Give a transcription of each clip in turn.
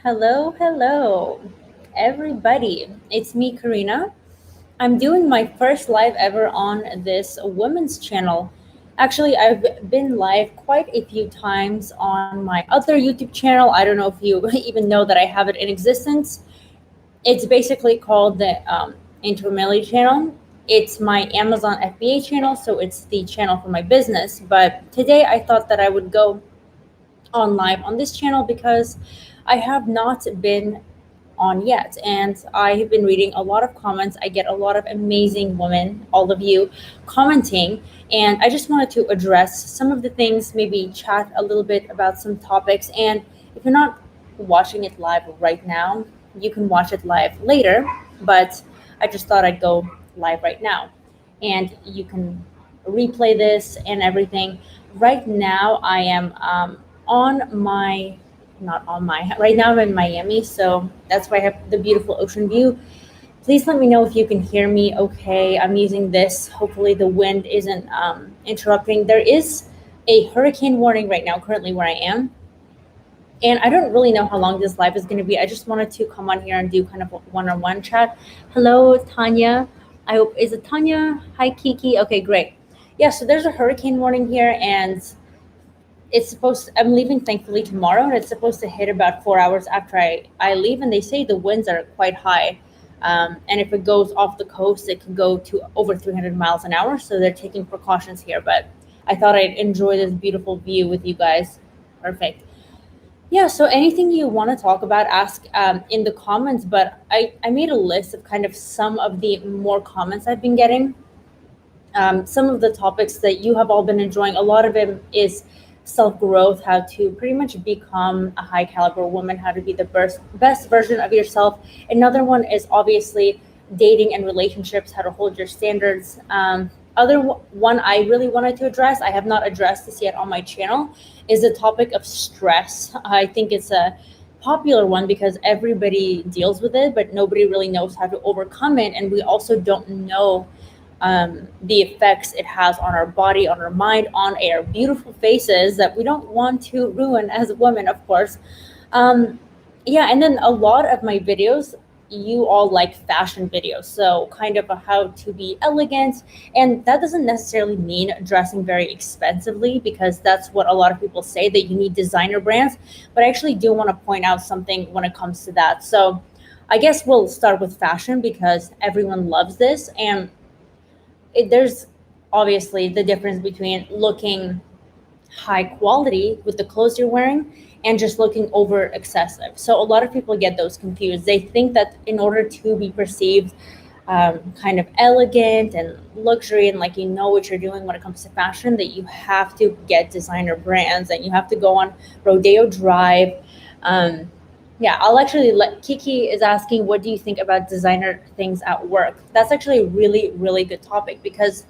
Hello, hello, everybody. It's me, Karina. I'm doing my first live ever on this women's channel. Actually, I've been live quite a few times on my other YouTube channel. I don't know if you even know that I have it in existence. It's basically called the Intermilly channel. It's my Amazon FBA channel, so it's the channel for my business. But today I thought that I would go on live on this channel because I have not been on yet. And I have been reading a lot of comments. I get a lot of amazing women, all of you, commenting. And I just wanted to address some of the things, maybe chat a little bit about some topics. And if you're not watching it live right now, you can watch it live later. But I just thought I'd go live right now. And you can replay this and everything. Right now, I am on my not on my right now I'm in Miami, so that's why I have the beautiful ocean view. Please let me know if you can hear me okay. I'm using this. Hopefully the wind isn't interrupting. There is a hurricane warning right now currently where I am, and I don't really know how long this live is going to be. I just wanted to come on here and do kind of a one-on-one chat. Hello, Tanya. I hope, is it Tanya? Hi, Kiki. Okay, great. Yeah, so there's a hurricane warning here, and I'm leaving thankfully tomorrow, and it's supposed to hit about 4 hours after I leave, and they say the winds are quite high. And if it goes off the coast, it can go to over 300 miles an hour, so they're taking precautions here. But I thought I'd enjoy this beautiful view with you guys. Perfect. Yeah, so anything you want to talk about, ask in the comments. But I made a list of kind of some of the more comments I've been getting. Some of the topics that you have all been enjoying, a lot of it is self growth, how to pretty much become a high caliber woman, how to be the best version of yourself. Another one is obviously dating and relationships, how to hold your standards. One I really wanted to address, I have not addressed this yet on my channel, is the topic of stress. I think it's a popular one because everybody deals with it, but nobody really knows how to overcome it. And we also don't know the effects it has on our body, on our mind, on our beautiful faces that we don't want to ruin as women, of course. Um, yeah, and then a lot of my videos, you all like fashion videos, so kind of a how to be elegant. And that doesn't necessarily mean dressing very expensively, because that's what a lot of people say, that you need designer brands. But I actually do want to point out something when it comes to that. So I guess we'll start with fashion because everyone loves this. And there's obviously the difference between looking high quality with the clothes you're wearing and just looking over excessive. So a lot of people get those confused. They think that in order to be perceived kind of elegant and luxury, and like you know what you're doing when it comes to fashion, that you have to get designer brands and you have to go on Rodeo Drive. Yeah, I'll actually let Kiki is asking, what do you think about designer things at work? That's actually a really, really good topic, because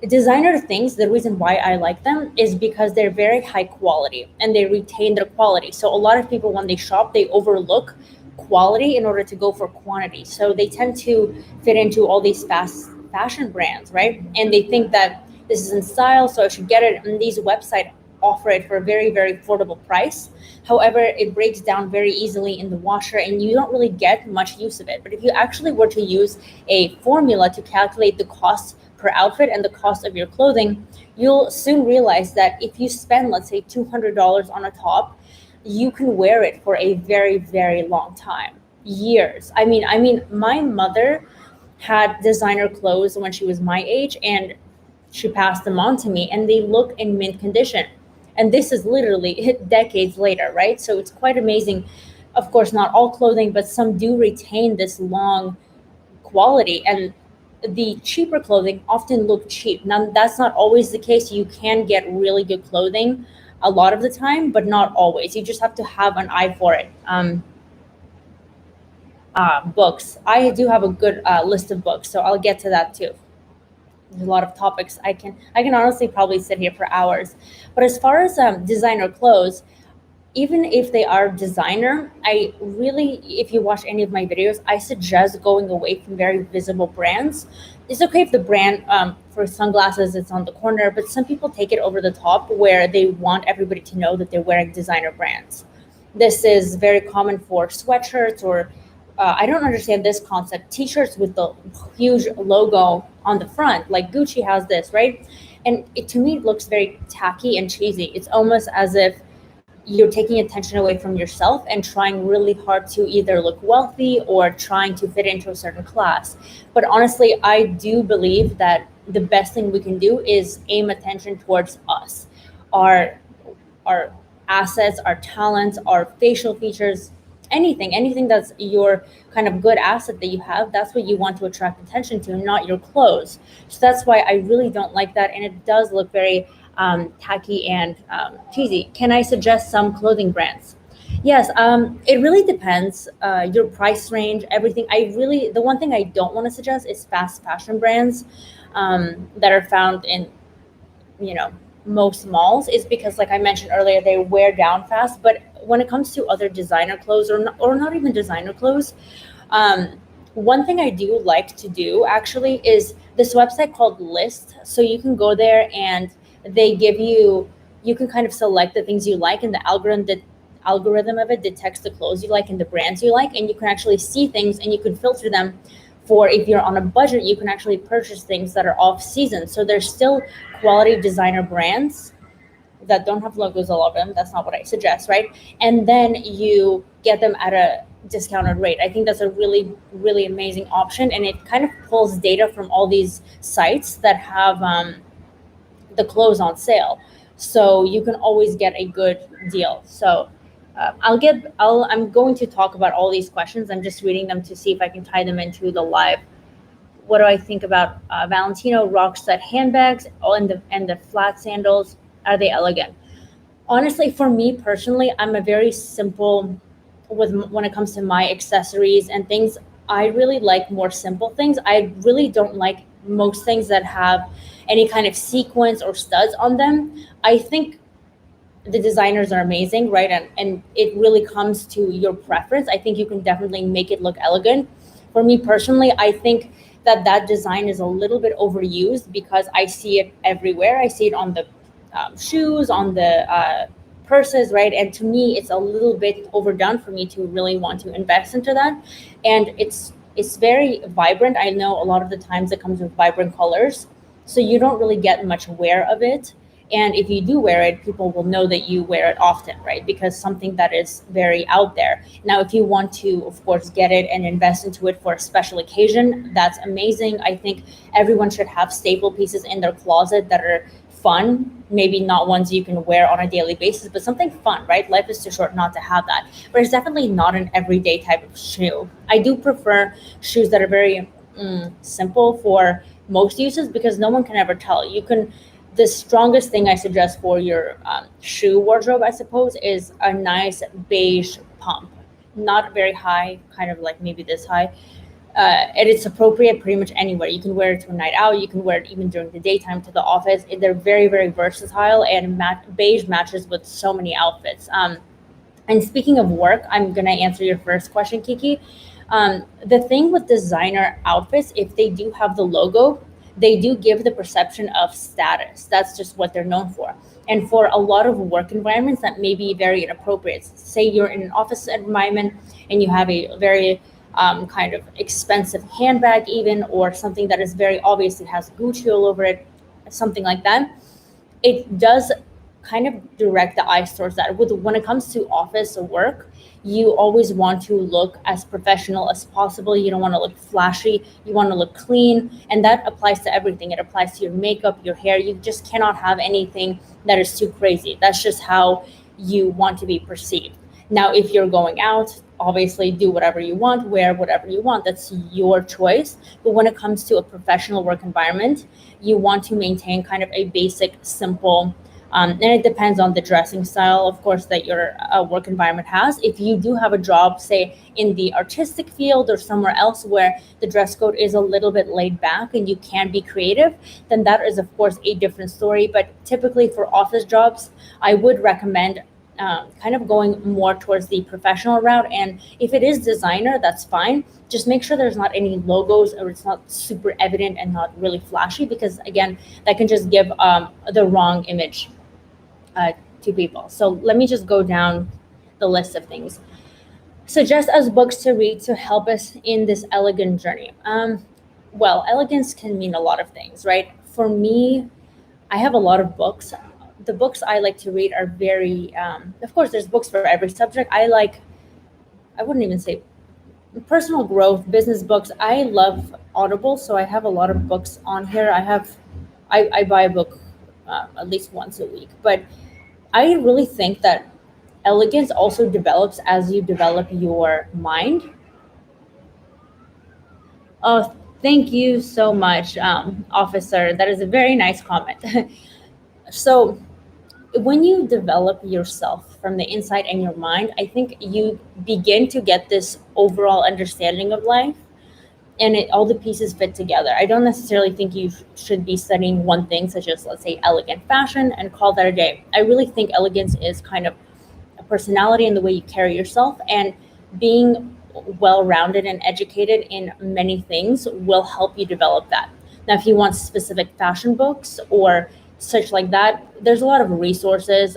designer things, the reason why I like them is because they're very high quality and they retain their quality. So a lot of people, when they shop, they overlook quality in order to go for quantity. So they tend to fit into all these fast fashion brands, right? And they think that this is in style, so I should get it. And these websites offer it for a very, very affordable price. However, it breaks down very easily in the washer and you don't really get much use of it. But if you actually were to use a formula to calculate the cost per outfit and the cost of your clothing, you'll soon realize that if you spend, let's say, $200 on a top, you can wear it for a very, very long time, years. I mean, my mother had designer clothes when she was my age, and she passed them on to me, and they look in mint condition. And this is literally decades later, right? So it's quite amazing. Of course, not all clothing, but some do retain this long quality. And the cheaper clothing often look cheap. Now, that's not always the case. You can get really good clothing a lot of the time, but not always. You just have to have an eye for it. Books. I do have a good list of books, so I'll get to that too. There's a lot of topics. I can honestly probably sit here for hours. But as far as designer clothes, even if they are designer, I really, if you watch any of my videos, I suggest going away from very visible brands. It's okay if the brand, for sunglasses, it's on the corner, but some people take it over the top where they want everybody to know that they're wearing designer brands. This is very common for sweatshirts or I don't understand this concept. T-shirts with the huge logo on the front, like Gucci has this, right? And to me, it looks very tacky and cheesy. It's almost as if you're taking attention away from yourself and trying really hard to either look wealthy or trying to fit into a certain class. But honestly, I do believe that the best thing we can do is aim attention towards us, our our assets, our talents, our facial features, anything that's your kind of good asset that you have, that's what you want to attract attention to, not your clothes. So that's why I really don't like that. And it does look very tacky and cheesy. Can I suggest some clothing brands? Yes, it really depends. Your price range, everything. The one thing I don't want to suggest is fast fashion brands that are found in you know most malls is because like I mentioned earlier they wear down fast. But when it comes to other designer clothes or not even designer clothes, um, one thing I do like to do actually is this website called List. So you can go there and they give you can kind of select the things you like, and the algorithm of it detects the clothes you like and the brands you like, and you can actually see things and you can filter them for if you're on a budget, you can actually purchase things that are off season. So there's still quality designer brands that don't have logos all of them. That's not what I suggest, right? And then you get them at a discounted rate. I think that's a really amazing option, and it kind of pulls data from all these sites that have the clothes on sale, so you can always get a good deal. So I'm going to talk about all these questions. I'm just reading them to see if I can tie them into the live. What do I think about Valentino Rockset handbags? Oh, and the flat sandals, are they elegant? Honestly, for me personally, I'm a very simple with when it comes to my accessories and things. I really like more simple things. I really don't like most things that have any kind of sequence or studs on them. I think the designers are amazing, right? And it really comes to your preference. I think you can definitely make it look elegant. For me personally, I think that design is a little bit overused because I see it everywhere. I see it on the shoes, on the purses, right? And to me, it's a little bit overdone for me to really want to invest into that. And it's very vibrant. I know a lot of the times it comes with vibrant colors, so you don't really get much wear of it. And if you do wear it, people will know that you wear it often, right? Because something that is very out there. Now, if you want to, of course, get it and invest into it for a special occasion, that's amazing. I think everyone should have staple pieces in their closet that are fun, maybe not ones you can wear on a daily basis, but something fun, right? Life is too short not to have that. But it's definitely not an everyday type of shoe. I do prefer shoes that are very simple for most uses because no one can ever tell. You can The strongest thing I suggest for your shoe wardrobe, I suppose, is a nice beige pump. Not very high, kind of like maybe this high. And it's appropriate pretty much anywhere. You can wear it to a night out. You can wear it even during the daytime to the office. They're very versatile, and beige matches with so many outfits. And speaking of work, I'm gonna answer your first question, Kiki. The thing with designer outfits, if they do have the logo, they do give the perception of status. That's just what they're known for. And for a lot of work environments, that may be very inappropriate. Say you're in an office environment and you have a very kind of expensive handbag, even, or something that is very obvious, it has Gucci all over it, something like that. It does kind of direct the eyes towards that. When it comes to office or work, you always want to look as professional as possible. You don't want to look flashy. You want to look clean, and that applies to everything. It applies to your makeup, your hair. You just cannot have anything that is too crazy. That's just how you want to be perceived. Now, if you're going out, obviously do whatever you want, wear whatever you want. That's your choice. But when it comes to a professional work environment, you want to maintain kind of a basic, simple, and it depends on the dressing style, of course, that your work environment has. If you do have a job, say, in the artistic field or somewhere else where the dress code is a little bit laid back and you can be creative, then that is, of course, a different story. But typically for office jobs, I would recommend kind of going more towards the professional route. And if it is designer, that's fine. Just make sure there's not any logos or it's not super evident and not really flashy, because again, that can just give the wrong image to people. So let me just go down the list of things. Suggest us books to read to help us in this elegant journey. Well, elegance can mean a lot of things, right? For me, I have a lot of books. The books I like to read are very, of course, there's books for every subject. I wouldn't even say personal growth, business books. I love Audible, so I have a lot of books on here. I buy a book at least once a week. But I really think that elegance also develops as you develop your mind. Oh, thank you so much, officer. That is a very nice comment. So, when you develop yourself from the inside and your mind, I think you begin to get this overall understanding of life, and all the pieces fit together. I don't necessarily think you should be studying one thing, such as, let's say, elegant fashion, and call that a day. I really think elegance is kind of a personality and the way you carry yourself, and being well rounded and educated in many things will help you develop that. Now, if you want specific fashion books or such like that, there's a lot of resources.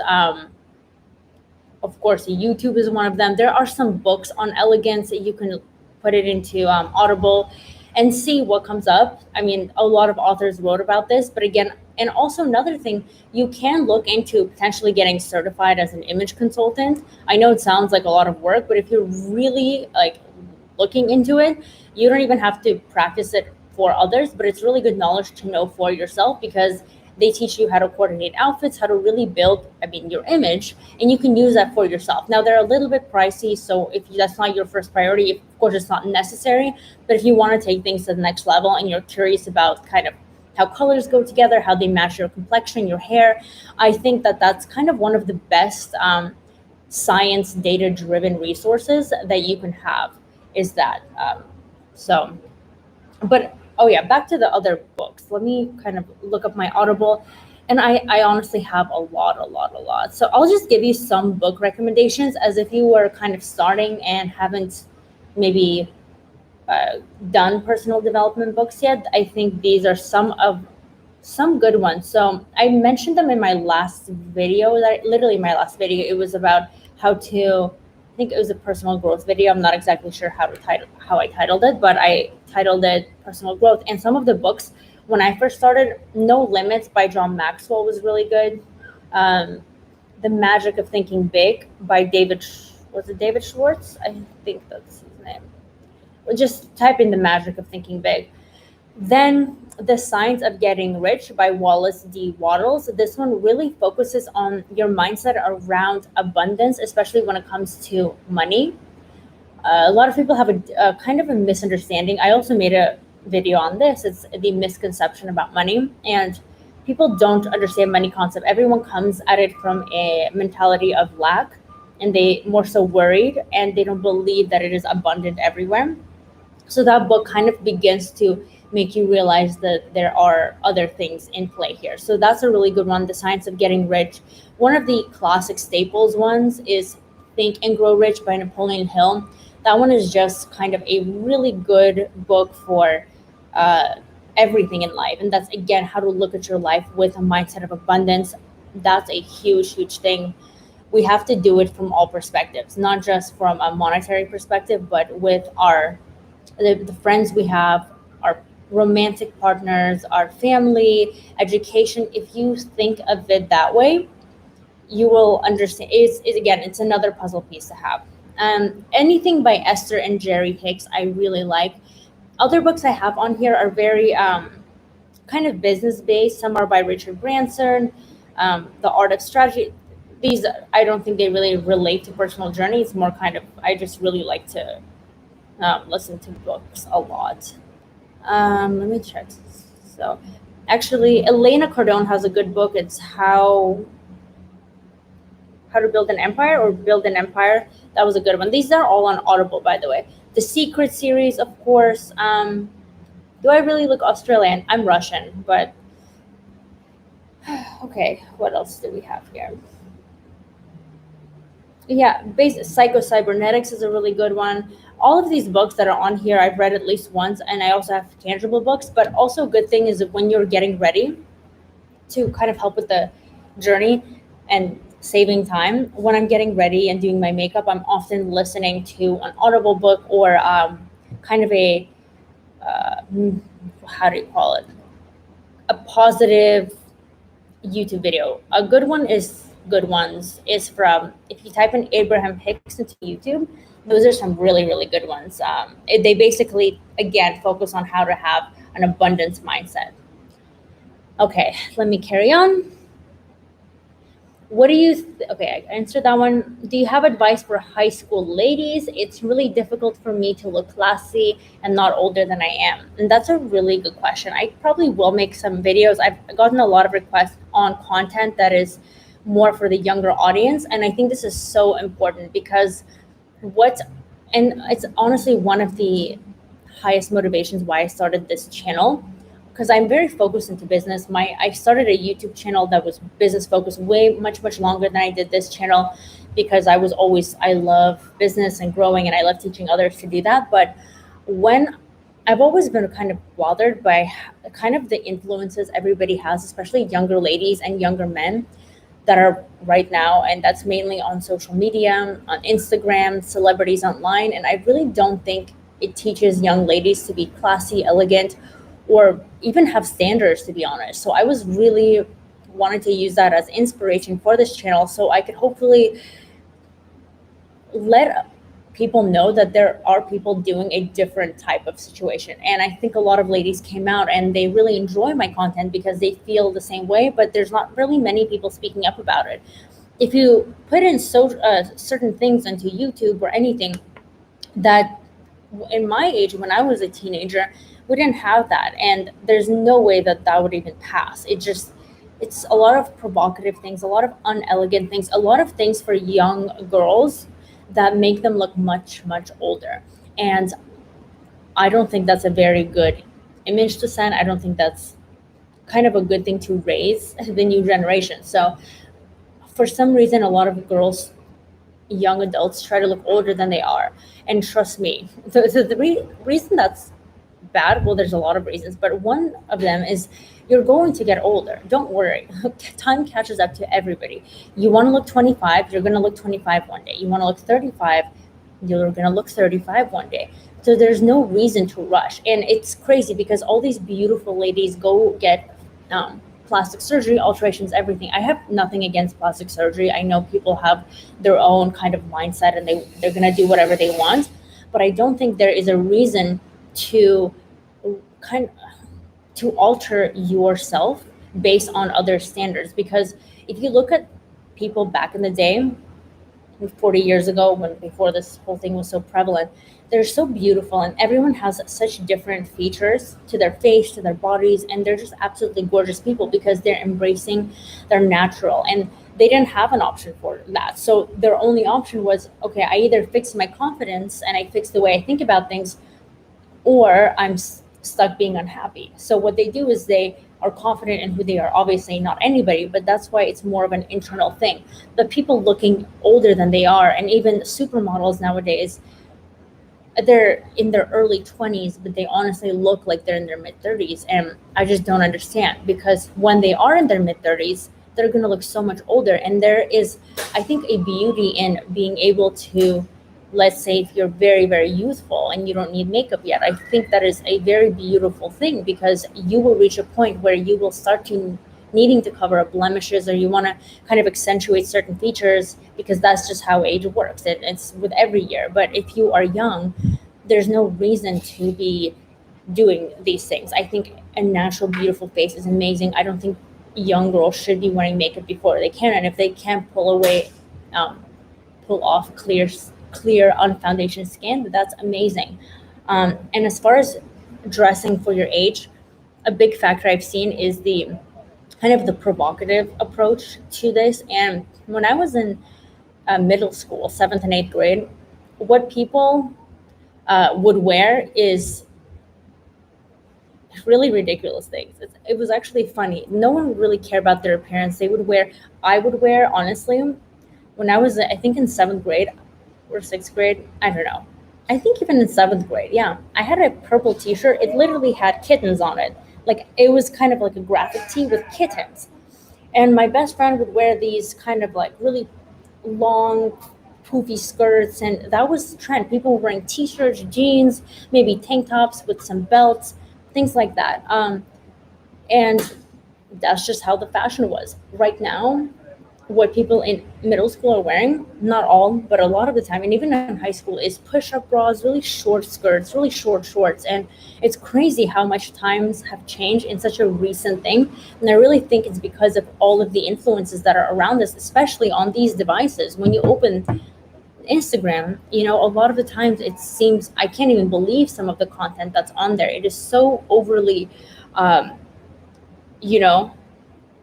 Of course, YouTube is one of them. There are some books on elegance that you can put it into Audible and see what comes up. I mean, a lot of authors wrote about this, but again, and also another thing, you can look into potentially getting certified as an image consultant. I know it sounds like a lot of work, but if you're really like looking into it, you don't even have to practice it for others, but it's really good knowledge to know for yourself, because they teach you how to coordinate outfits, how to really build, I mean, your image, and you can use that for yourself. Now, they're a little bit pricey, so if that's not your first priority, of course, it's not necessary. But if you want to take things to the next level and you're curious about kind of how colors go together, how they match your complexion, your hair, I think that that's kind of one of the best science data-driven resources that you can have. Is that so? But oh yeah, back to the other books. Let me kind of look up my Audible, and I honestly have a lot. So I'll just give you some book recommendations as if you were kind of starting and haven't maybe done personal development books yet. I think these are some good ones. So I mentioned them in my last video. That literally my last video. It was about how to. I think it was a personal growth video. I'm not exactly sure how I titled it, but I titled it Personal Growth. And some of the books when I first started, No Limits by John Maxwell was really good. Um, the Magic of Thinking Big by was it David Schwartz? I think that's his name. Well, just type in The Magic of Thinking Big. Then The Science of Getting Rich by Wallace D. Wattles. This one really focuses on your mindset around abundance, especially when it comes to money. A lot of people have a kind of a misunderstanding. I also made a video on this. It's the misconception about money, and people don't understand money concept. Everyone comes at it from a mentality of lack, and they more so worried, and they don't believe that it is abundant everywhere. So that book kind of begins to make you realize that there are other things in play here. So that's a really good one, The Science of Getting Rich. One of the classic staples ones is Think and Grow Rich by Napoleon Hill. That one is just kind of a really good book for uh, everything in life. And that's, again, how to look at your life with a mindset of abundance. That's a huge thing. We have to do it from all perspectives, not just from a monetary perspective, but with the friends we have, our romantic partners, our family, education. If you think of it that way, you will understand. Again, it's another puzzle piece to have. Anything by Esther and Jerry Hicks, I really like. Other books I have on here are very kind of business based. Some are by Richard Branson, The Art of Strategy. These, I don't think they really relate to personal journey. It's more kind of, I just really like to listen to books a lot. Let me check. So, actually, Elena Cardone has a good book. It's how to build an empire or build an empire. That was a good one. These are all on Audible, by the way. The Secret series, of course. Do I really look Australian? I'm Russian, but okay. What else do we have here? Yeah, Psycho Cybernetics is a really good one. All of these books that are on here, I've read at least once, and I also have tangible books. But also, a good thing is that when you're getting ready to kind of help with the journey and saving time. When I'm getting ready and doing my makeup, I'm often listening to an audible book or kind of a mm, how do you call it? A positive YouTube video. A good one is good ones is from, if you type in Abraham Hicks into YouTube, those are some really really good ones. They basically again focus on how to have an abundance mindset. Okay, let me carry on. What do you okay, I answered that one. Do you have advice for high school ladies? It's really difficult for me to look classy and not older than I am. And that's a really good question. I probably will make some videos. I've gotten a lot of requests on content that is more for the younger audience, and I think this is so important because what and it's honestly one of the highest motivations why I started this channel, because I'm very focused into business. I started a YouTube channel that was business focused way much longer than I did this channel, because I love business and growing, and I love teaching others to do that. But when I've always been kind of bothered by kind of the influences everybody has, especially younger ladies and younger men that are right now, and that's mainly on social media, on Instagram, celebrities online. And I really don't think it teaches young ladies to be classy, elegant, or even have standards, to be honest. So I was really wanted to use that as inspiration for this channel, so I could hopefully let people know that there are people doing a different type of situation. And I think a lot of ladies came out and they really enjoy my content because they feel the same way, but there's not really many people speaking up about it. If you put in certain things into YouTube or anything, that in my age, when I was a teenager, we didn't have that, and there's no way that that would even pass. It's a lot of provocative things, a lot of unelegant things, a lot of things for young girls that make them look much older. And I don't think that's a very good image to send. I don't think that's kind of a good thing to raise the new generation. So for some reason, a lot of girls, young adults, try to look older than they are. And trust me, the reason that's bad, well, there's a lot of reasons, but one of them is you're going to get older. Don't worry. Time catches up to everybody. You want to look 25, you're going to look 25 one day. You want to look 35, you're going to look 35 one day. So there's no reason to rush. And it's crazy because all these beautiful ladies go get plastic surgery, alterations, everything. I have nothing against plastic surgery. I know people have their own kind of mindset and they're going to do whatever they want. But I don't think there is a reason to kind to alter yourself based on other standards. Because if you look at people back in the day, 40 years ago, when before this whole thing was so prevalent, they're so beautiful and everyone has such different features to their face, to their bodies, and they're just absolutely gorgeous people because they're embracing their natural, and they didn't have an option for that. So their only option was, okay, I either fix my confidence and I fix the way I think about things, or I'm stuck being unhappy. So what they do is they are confident in who they are. Obviously not anybody, but that's why it's more of an internal thing. The people looking older than they are, and even supermodels nowadays, they're in their early 20s, but they honestly look like they're in their mid 30s. And I just don't understand, because when they are in their mid 30s, they're going to look so much older. And there is, I think, a beauty in being able to, let's say if you're very youthful and you don't need makeup yet, I think that is a very beautiful thing, because you will reach a point where you will start to needing to cover up blemishes, or you want to kind of accentuate certain features, because that's just how age works. It's with every year. But if you are young, there's no reason to be doing these things. I think a natural beautiful face is amazing. I don't think young girls should be wearing makeup before they can, and if they can't pull off clear unfoundation skin, that's amazing. And as far as dressing for your age, a big factor I've seen is the kind of the provocative approach to this. And when I was in middle school, 7th and 8th grade, what people would wear is really ridiculous things. It was actually funny. No one would really care about their appearance. I would wear, honestly, when I was, I think in 7th grade or 6th grade, I don't know. I think even in 7th grade, yeah. I had a purple t-shirt. It literally had kittens on it. Like, it was kind of like a graphic tee with kittens. And my best friend would wear these kind of like really long poofy skirts, and that was the trend. People were wearing t-shirts, jeans, maybe tank tops with some belts, things like that. And that's just how the fashion was. Right now, what people in middle school are wearing, not all, but a lot of the time, and even in high school, is push-up bras, really short skirts, really short shorts. And it's crazy how much times have changed in such a recent thing. And I really think it's because of all of the influences that are around us, especially on these devices. When you open Instagram, a lot of the times it seems, I can't even believe some of the content that's on there. It is so overly, um, you know,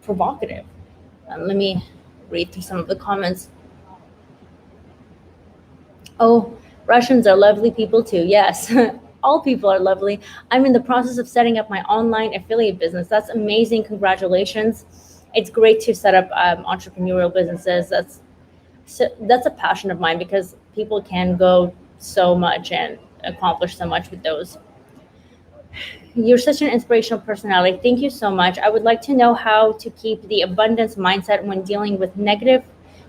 provocative. Let me read through some of the comments. Oh, Russians are lovely people too. Yes, all people are lovely. I'm in the process of setting up my online affiliate business. That's amazing. Congratulations. It's great to set up entrepreneurial businesses. That's a passion of mine because people can go so much and accomplish so much with those. You're such an inspirational personality. Thank you so much. I would like to know how to keep the abundance mindset when dealing with negative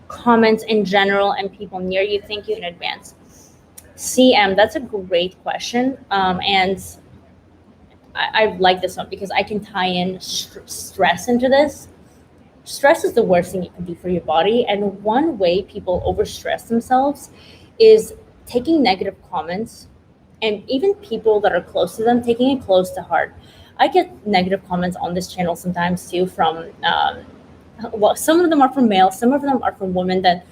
comments in general and people near you. Thank you in advance. CM, that's a great question. And I like this one because I can tie in stress into this. Stress is the worst thing you can do for your body. And one way people overstress themselves is taking negative comments, and even people that are close to them taking it close to heart. I get negative comments on this channel sometimes too from, well, some of them are from males, some of them are from women that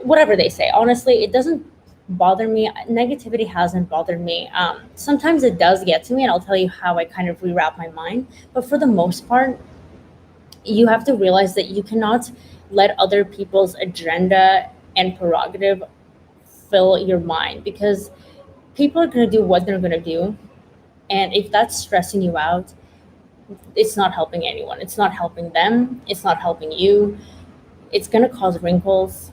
whatever they say, honestly, it doesn't bother me. Negativity hasn't bothered me. Sometimes it does get to me, and I'll tell you how I kind of rewrap my mind. But for the most part, you have to realize that you cannot let other people's agenda and prerogative fill your mind, because people are going to do what they're going to do. And if that's stressing you out, it's not helping anyone. It's not helping them. It's not helping you. It's going to cause wrinkles.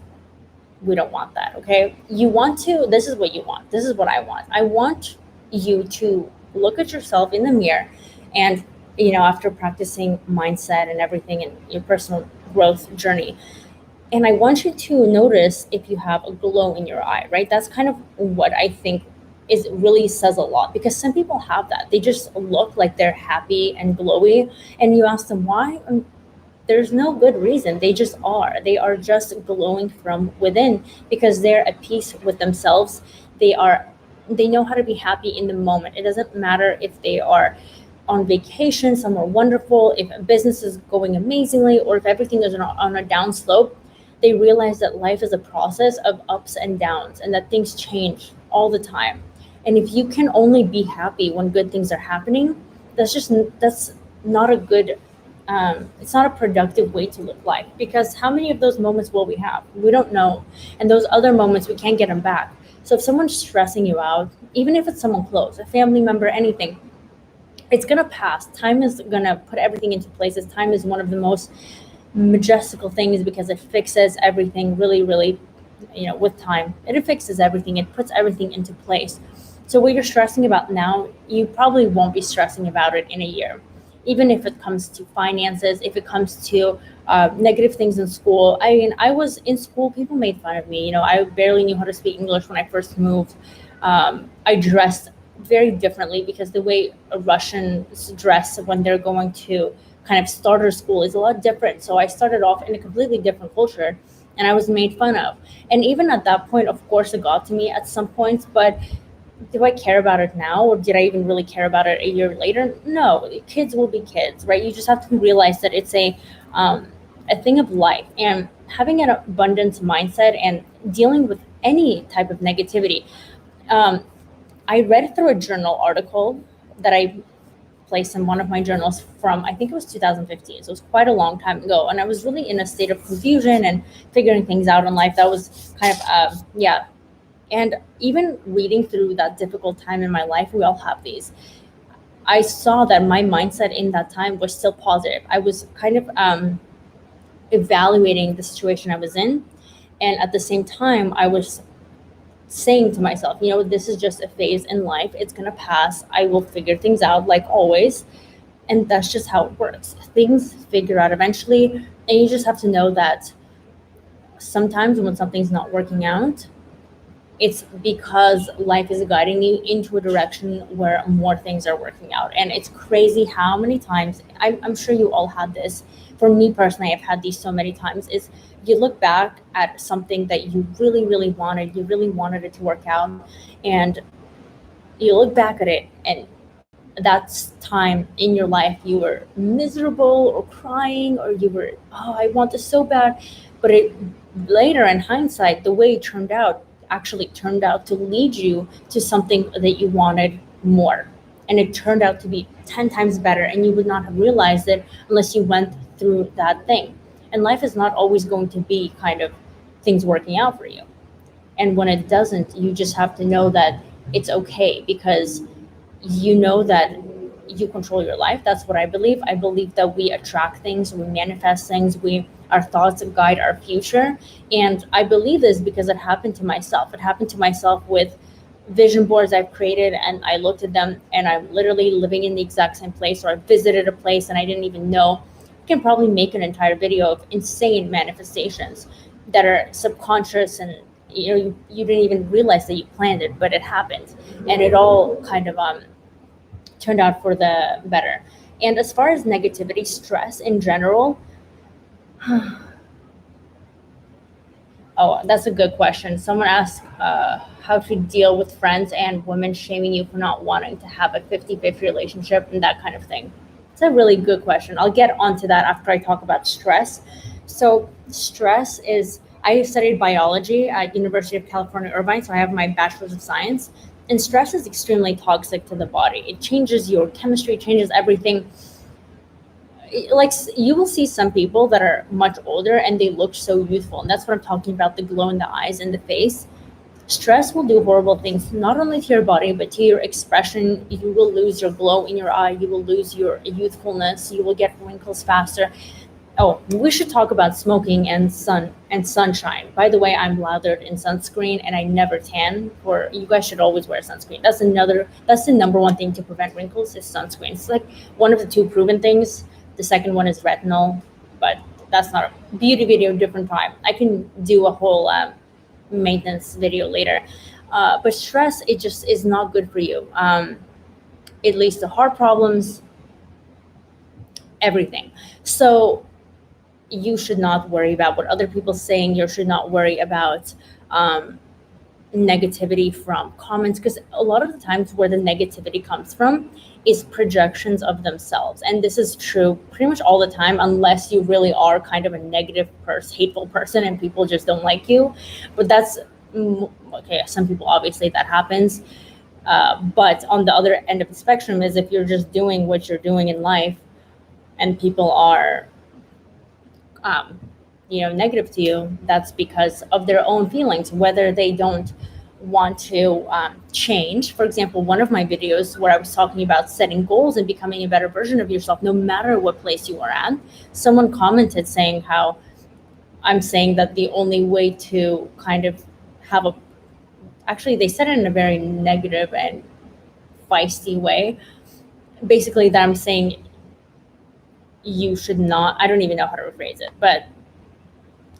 We don't want that. Okay. You want to, this is what you want. This is what I want. I want you to look at yourself in the mirror and, after practicing mindset and everything in your personal growth journey, and I want you to notice if you have a glow in your eye, right? That's kind of what I think is really says a lot, because some people have that. They just look like they're happy and glowy, and you ask them why. There's no good reason. They just are. They are just glowing from within because they're at peace with themselves. They know how to be happy in the moment. It doesn't matter if they are on vacation somewhere wonderful, if a business is going amazingly, or if everything is on a down slope. They realize that life is a process of ups and downs, and that things change all the time. And if you can only be happy when good things are happening, that's not a good, it's not a productive way to live life, because how many of those moments will we have? We don't know. And those other moments, we can't get them back. So if someone's stressing you out, even if it's someone close, a family member, anything, it's going to pass. Time is going to put everything into places. Time is one of the most majestical things because it fixes everything really, really, with time. It fixes everything. It puts everything into place. So what you're stressing about now, you probably won't be stressing about it in a year. Even if it comes to finances, if it comes to negative things in school. I mean, I was in school, people made fun of me. I barely knew how to speak English when I first moved. I dressed very differently because the way Russians dress when they're going to kind of starter school is a lot different. So I started off in a completely different culture, and I was made fun of. And even at that point, of course, it got to me at some points, but do I care about it now, or did I even really care about it a year later? No, kids will be kids, right? You just have to realize that it's a thing of life, and having an abundance mindset and dealing with any type of negativity. Um, I read through a journal article that I placed in one of my journals from, I think it was 2015. So it was quite a long time ago. And I was really in a state of confusion and figuring things out in life. That was kind of, yeah. And even reading through that difficult time in my life, we all have these. I saw that my mindset in that time was still positive. I was kind of evaluating the situation I was in. And at the same time, I was saying to myself, this is just a phase in life. It's going to pass. I will figure things out like always. And that's just how it works. Things figure out eventually, and you just have to know that sometimes when something's not working out, it's because life is guiding you into a direction where more things are working out. And it's crazy how many times, I'm sure you all had this. For me personally, I've had these so many times, is you look back at something that you really, you really wanted it to work out, and you look back at it, and that's time in your life you were miserable or crying, or you were, oh, I want this so bad. But it, later in hindsight, the way it turned out actually turned out to lead you to something that you wanted more, and it turned out to be 10 times better, and you would not have realized it unless you went through that thing. And life is not always going to be kind of things working out for you, and when it doesn't, you just have to know that it's okay, because you know that you control your life. That's what I believe. I believe that we attract things, we manifest things, we, our thoughts guide our future. And I believe this because it happened to myself. It happened to myself with vision boards I've created, and I looked at them and I'm literally living in the exact same place, or I visited a place and I didn't even know. I can probably make an entire video of insane manifestations that are subconscious, and you didn't even realize that you planned it, but it happened, and it all kind of turned out for the better. And as far as negativity, stress in general, oh, that's a good question. Someone asked how to deal with friends and women shaming you for not wanting to have a 50-50 relationship and that kind of thing. It's a really good question. I'll get onto that after I talk about stress. So stress is, I studied biology at University of California, Irvine, so I have my bachelor's of science. And stress is extremely toxic to the body. It changes your chemistry, changes everything. Like, you will see some people that are much older and they look so youthful, and that's what I'm talking about, the glow in the eyes and the face. Stress will do horrible things, not only to your body, but to your expression. You will lose your glow in your eye, you will lose your youthfulness, you will get wrinkles faster. Oh, we should talk about smoking and sunshine. By the way, I'm lathered in sunscreen and I never tan. For you guys should always wear sunscreen. That's the number one thing to prevent wrinkles is sunscreen. It's like one of the two proven things. The second one is retinol, but that's not a beauty video, different time. I can do a whole maintenance video later. But stress, it just is not good for you. It leads to heart problems, everything. So you should not worry about what other people are saying. You should not worry about negativity from comments, because a lot of the times where the negativity comes from is projections of themselves. And this is true pretty much all the time, unless you really are kind of a negative person, hateful person, and people just don't like you. But that's okay. Some people, obviously that happens. But on the other end of the spectrum is if you're just doing what you're doing in life and people are negative to you, that's because of their own feelings, whether they don't want to change. For example, one of my videos where I was talking about setting goals and becoming a better version of yourself, no matter what place you are at, someone commented saying how I'm saying that the only way to kind of have a, actually they said it in a very negative and feisty way, basically that I'm saying you should not, I don't even know how to rephrase it, but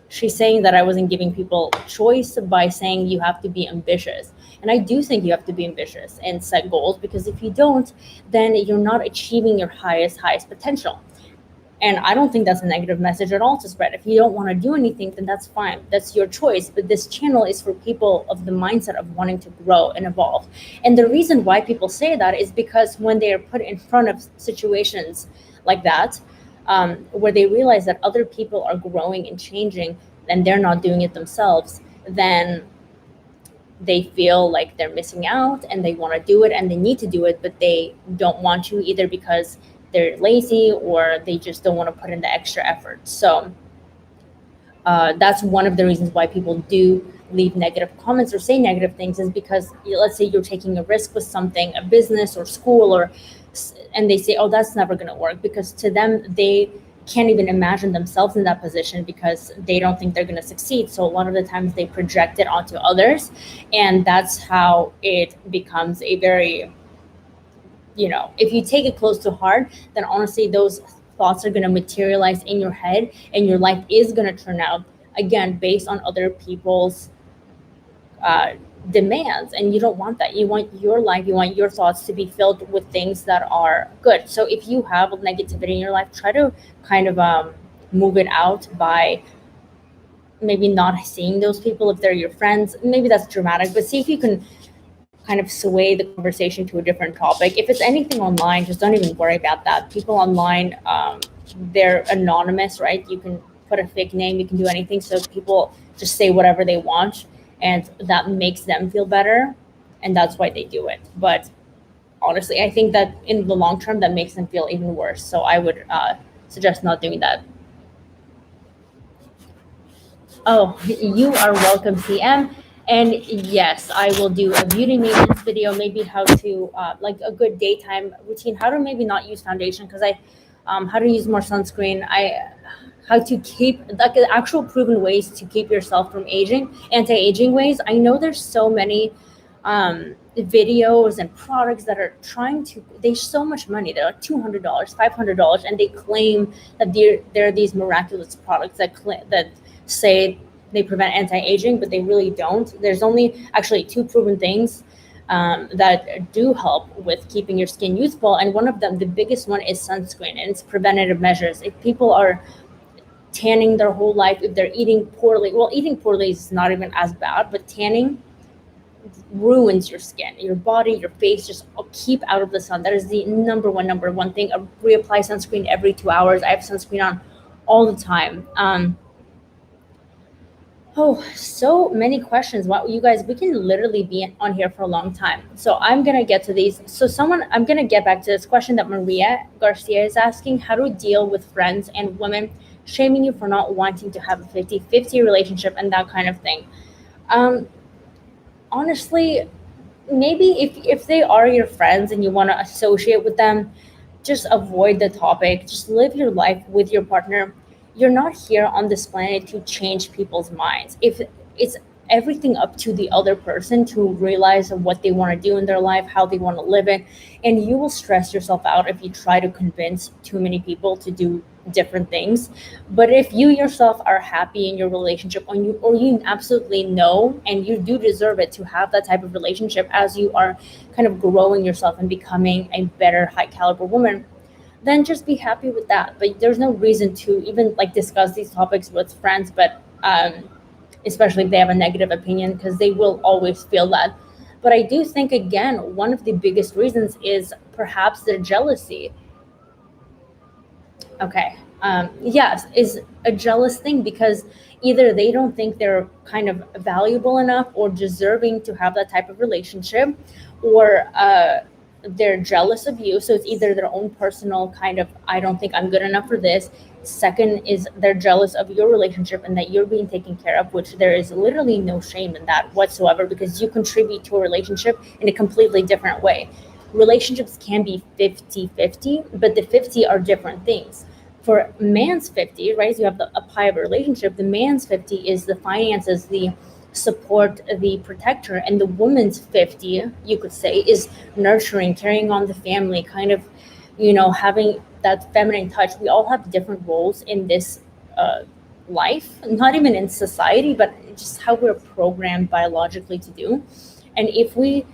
she's saying that I wasn't giving people choice by saying you have to be ambitious. And I do think you have to be ambitious and set goals, because if you don't, then you're not achieving your highest potential. And I don't think that's a negative message at all to spread. If you don't want to do anything, then that's fine. That's your choice. But this channel is for people of the mindset of wanting to grow and evolve. And the reason why people say that is because when they are put in front of situations like that, where they realize that other people are growing and changing and they're not doing it themselves, then they feel like they're missing out and they want to do it and they need to do it, but they don't want to, either because they're lazy or they just don't want to put in the extra effort. So that's one of the reasons why people do leave negative comments or say negative things, is because let's say you're taking a risk with something, a business or school, and they say, oh, that's never going to work, because to them, they can't even imagine themselves in that position because they don't think they're going to succeed. So a lot of the times they project it onto others, and that's how it becomes a very if you take it close to heart, then honestly those thoughts are going to materialize in your head, and your life is going to turn out again based on other people's uh, demands. And you don't want that. You want your life, you want your thoughts to be filled with things that are good. So if you have negativity in your life, try to kind of move it out by maybe not seeing those people if they're your friends. Maybe that's dramatic, but see if you can kind of sway the conversation to a different topic. If it's anything online, just don't even worry about that. People online, they're anonymous, right? You can put a fake name, you can do anything. So people just say whatever they want, and that makes them feel better. And that's why they do it. But honestly, I think that in the long term, that makes them feel even worse. So I would suggest not doing that. Oh, you are welcome, CM. And yes, I will do a beauty maintenance video, maybe how to, like a good daytime routine, how to maybe not use foundation, because how to use more sunscreen. How to keep, like, the actual proven ways to keep yourself from aging, anti-aging ways. I know there's so many videos and products that are trying to, they so much money, they're like $200, $500, and they claim that they're these miraculous products that say they prevent anti-aging, but they really don't. There's only actually two proven things that do help with keeping your skin youthful, and one of them, the biggest one, is sunscreen, and it's preventative measures. If people are tanning their whole life, if they're eating poorly, well, eating poorly is not even as bad, but tanning ruins your skin, your body, your face. Just keep out of the sun. That is the number one thing. Reapply sunscreen every 2 hours. I have sunscreen on all the time. Oh, so many questions. Wow, you guys, we can literally be on here for a long time. So I'm gonna get to these. I'm gonna get back to this question that Maria Garcia is asking: how to deal with friends and women shaming you for not wanting to have a 50-50 relationship and that kind of thing. Um, Honestly, maybe if they are your friends and you want to associate with them, just avoid the topic. Just live your life with your partner. You're not here on this planet to change people's minds. If it's everything up to the other person to realize what they want to do in their life, how they want to live it, and you will stress yourself out if you try to convince too many people to do different things. But if you yourself are happy in your relationship, or you absolutely know and you do deserve it to have that type of relationship as you are kind of growing yourself and becoming a better high caliber woman, then just be happy with that. But there's no reason to even like discuss these topics with friends, but especially if they have a negative opinion, because they will always feel that. But I do think, again, one of the biggest reasons is perhaps their jealousy. Okay. Yes, is a jealous thing, because either they don't think they're kind of valuable enough or deserving to have that type of relationship, or they're jealous of you. So it's either their own personal kind of, I don't think I'm good enough for this. Second is they're jealous of your relationship and that you're being taken care of, which there is literally no shame in that whatsoever, because you contribute to a relationship in a completely different way. Relationships can be 50-50, but the 50 are different things. For man's 50, right? So you have a pie of a relationship. The man's 50 is the finances, the support, the protector, and the woman's 50, you could say, is nurturing, carrying on the family, kind of, having that feminine touch. We all have different roles in this life, not even in society, but just how we're programmed biologically to do. And if we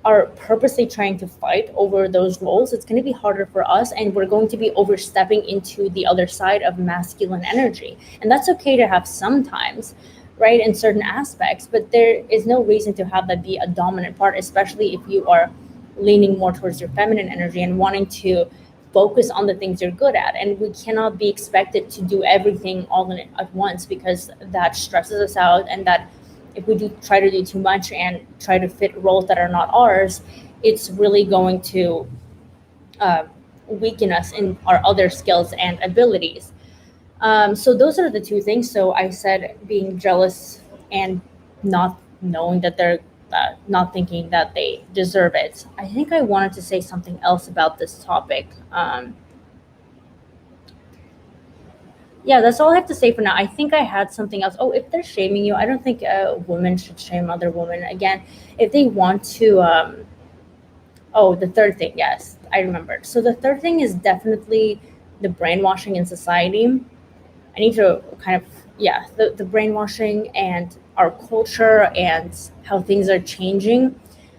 are purposely trying to fight over those roles, it's going to be harder for us, and we're going to be overstepping into the other side of masculine energy. And that's okay to have sometimes, right, in certain aspects, but there is no reason to have that be a dominant part, especially if you are leaning more towards your feminine energy and wanting to focus on the things you're good at. And we cannot be expected to do everything all in at once, because that stresses us out, and that if we do try to do too much and try to fit roles that are not ours, it's really going to uh, weaken us in our other skills and abilities. So those are the two things. So I said being jealous and not knowing that they're not thinking that they deserve it. I think I wanted to say something else about this topic. Yeah, that's all I have to say for now. I think I had something else. Oh, if they're shaming you, I don't think a woman should shame other women. Again, if they want to, oh, the third thing, yes. I remembered. So the third thing is definitely the brainwashing in society. I need to kind of, yeah, the brainwashing and our culture and how things are changing.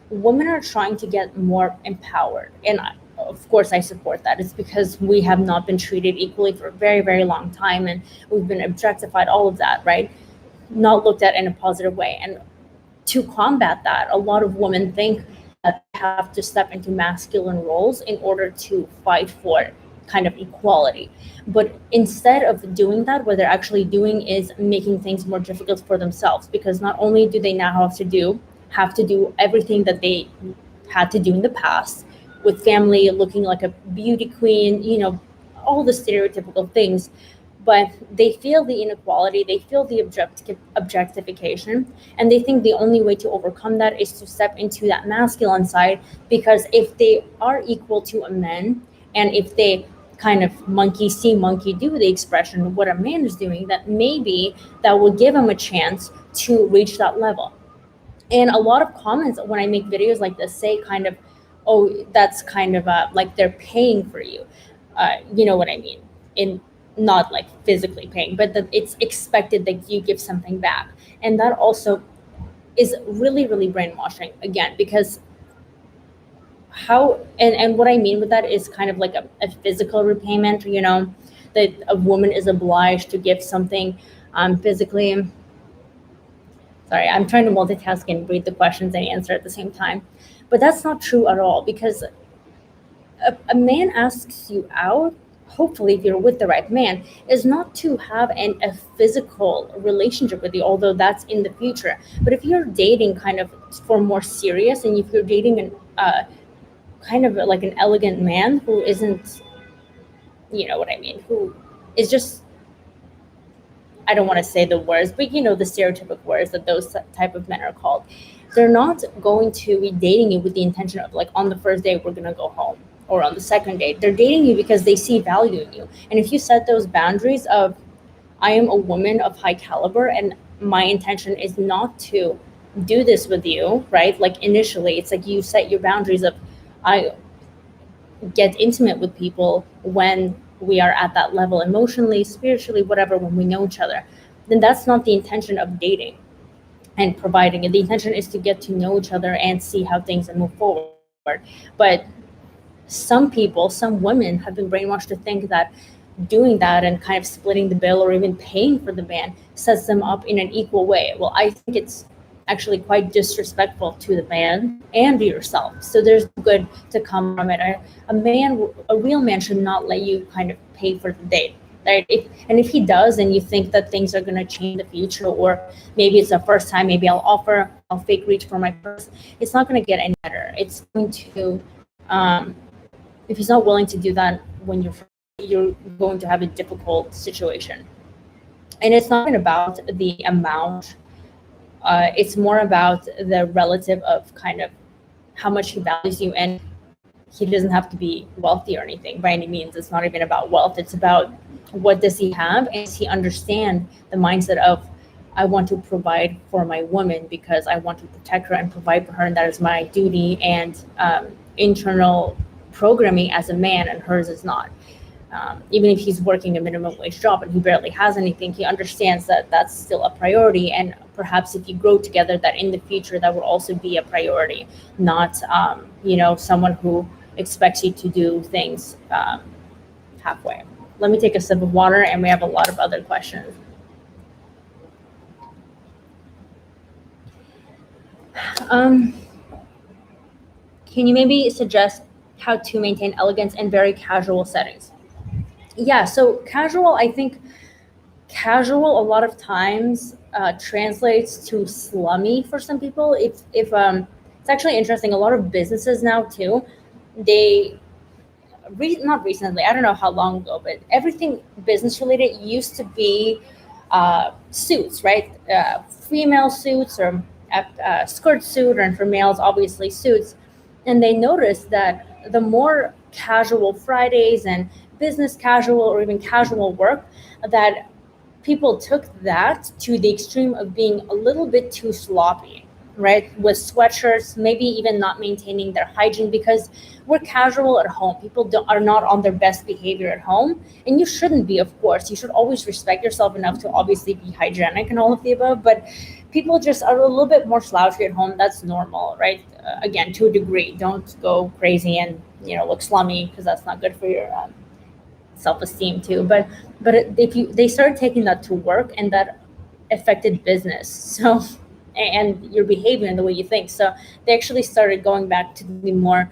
Women are trying to get more empowered. And of course, I support that. It's because we have not been treated equally for a very, very long time, and we've been objectified, all of that, right? Not looked at in a positive way. And to combat that, a lot of women think that they have to step into masculine roles in order to fight for kind of equality. But instead of doing that, what they're actually doing is making things more difficult for themselves, because not only do they now have to do everything that they had to do in the past, with family, looking like a beauty queen, all the stereotypical things, but they feel the inequality, they feel the objectification, and they think the only way to overcome that is to step into that masculine side. Because if they are equal to a man, and if they kind of monkey see, monkey do, the expression of what a man is doing, that maybe that will give him a chance to reach that level. And a lot of comments when I make videos like this say kind of, oh, that's kind of like they're paying for you. You know what I mean? In not like physically paying, but that it's expected that you give something back. And that also is really, really brainwashing again, because how, and what I mean with that is kind of like a physical repayment, that a woman is obliged to give something physically. Sorry, I'm trying to multitask and read the questions and answer at the same time. But that's not true at all, because a man asks you out, hopefully, if you're with the right man, is not to have a physical relationship with you, although that's in the future. But if you're dating kind of for more serious, and if you're dating an kind of like an elegant man who isn't, you know what I mean, who is just, I don't want to say the words, but the stereotypic words that those type of men are called. They're not going to be dating you with the intention of like, on the first day we're gonna go home, or on the second date. They're dating you because they see value in you. And if you set those boundaries of, I am a woman of high caliber, and my intention is not to do this with you, right? Like initially, it's like you set your boundaries of, I get intimate with people when we are at that level, emotionally, spiritually, whatever, when we know each other. Then that's not the intention of dating and providing it. The intention is to get to know each other and see how things move forward. But some people, some women have been brainwashed to think that doing that and kind of splitting the bill, or even paying for the man, sets them up in an equal way. Well, I think it's actually quite disrespectful to the man and to yourself. So there's good to come from it. A real man should not let you kind of pay for the date. Right? If he does, and you think that things are going to change in the future, or maybe it's the first time, maybe I'll fake reach for my purse, it's not going to get any better. It's going to, if he's not willing to do that when you're going to have a difficult situation. And it's not even about the amount. It's more about the relative of kind of how much he values you. And he doesn't have to be wealthy or anything by any means. It's not even about wealth. It's about, what does he have, and does he understand the mindset of, I want to provide for my woman because I want to protect her and provide for her, and that is my duty and internal programming as a man, and hers is not. Even if he's working a minimum wage job and he barely has anything, he understands that that's still a priority. And perhaps if you grow together, that in the future that will also be a priority, not someone who expects you to do things halfway. Let me take a sip of water, and we have a lot of other questions. Can you maybe suggest how to maintain elegance in very casual settings? Yeah, so casual, I think casual a lot of times translates to slummy for some people. If It's actually interesting. A lot of businesses now too, they not recently, I don't know how long ago, but everything business related used to be suits, right? Female suits, or skirt suit, and for males, obviously suits. And they noticed that the more casual Fridays and business casual, or even casual work, that people took that to the extreme of being a little bit too sloppy. right? With sweatshirts, maybe even not maintaining their hygiene because we're casual at home. People are not on their best behavior at home, and you shouldn't be, of course. You should always respect yourself enough to obviously be hygienic and all of the above, but people just are a little bit more slouchy at home. That's normal, right? Again, to a degree. Don't go crazy and look slummy because that's not good for your self-esteem too. But if you they started taking that to work, and that affected business. So and your behavior and the way you think. So they actually started going back to the more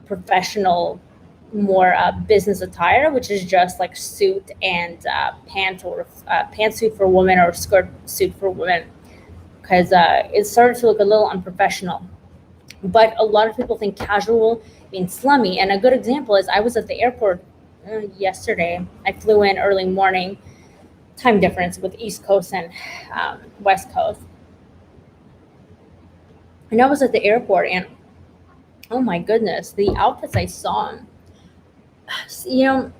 professional, more business attire, which is just like suit and pantsuit for women or skirt suit for women, because it started to look a little unprofessional. But a lot of people think casual means slummy. And a good example is I was at the airport yesterday. I flew in early morning, time difference with East Coast and West Coast. And I was at the airport, and oh my goodness, the outfits I saw. You know,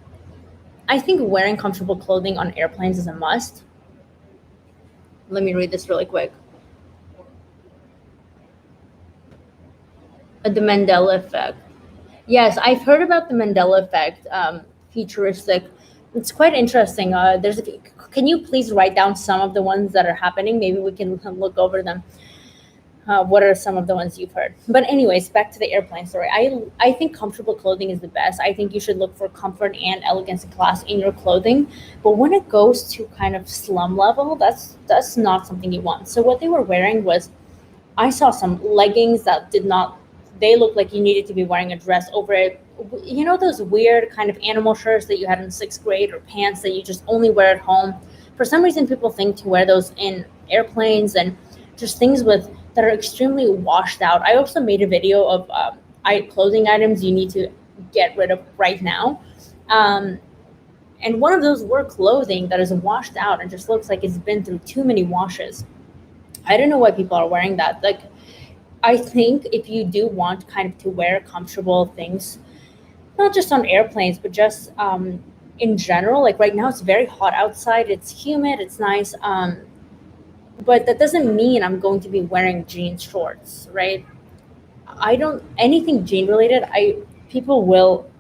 I think wearing comfortable clothing on airplanes is a must. Let me read this really quick. The Mandela effect. Yes, I've heard about the Mandela effect. Futuristic. It's quite interesting. Can you please write down some of the ones that are happening? Maybe we can look over them. What are some of the ones you've heard? But anyways, back to the airplane story. I think comfortable clothing is the best. I think you should look for comfort and elegance and class in your clothing. But when it goes to kind of slum level, that's not something you want. So what they were wearing was, I saw some leggings that did not. They looked like you needed to be wearing a dress over it. You know those weird kind of animal shirts that you had in sixth grade, or pants that you just only wear at home. For some reason, people think to wear those in airplanes, and just things with that are extremely washed out. I also made a video of clothing items you need to get rid of right now. Um, and one of those were clothing that is washed out and just looks like it's been through too many washes. I don't know why people are wearing that. Like, I think if you do want kind of to wear comfortable things, not just on airplanes, but just in general, like right now it's very hot outside, it's humid, it's nice. But that doesn't mean I'm going to be wearing jeans shorts, right? I don't anything jean related. I people will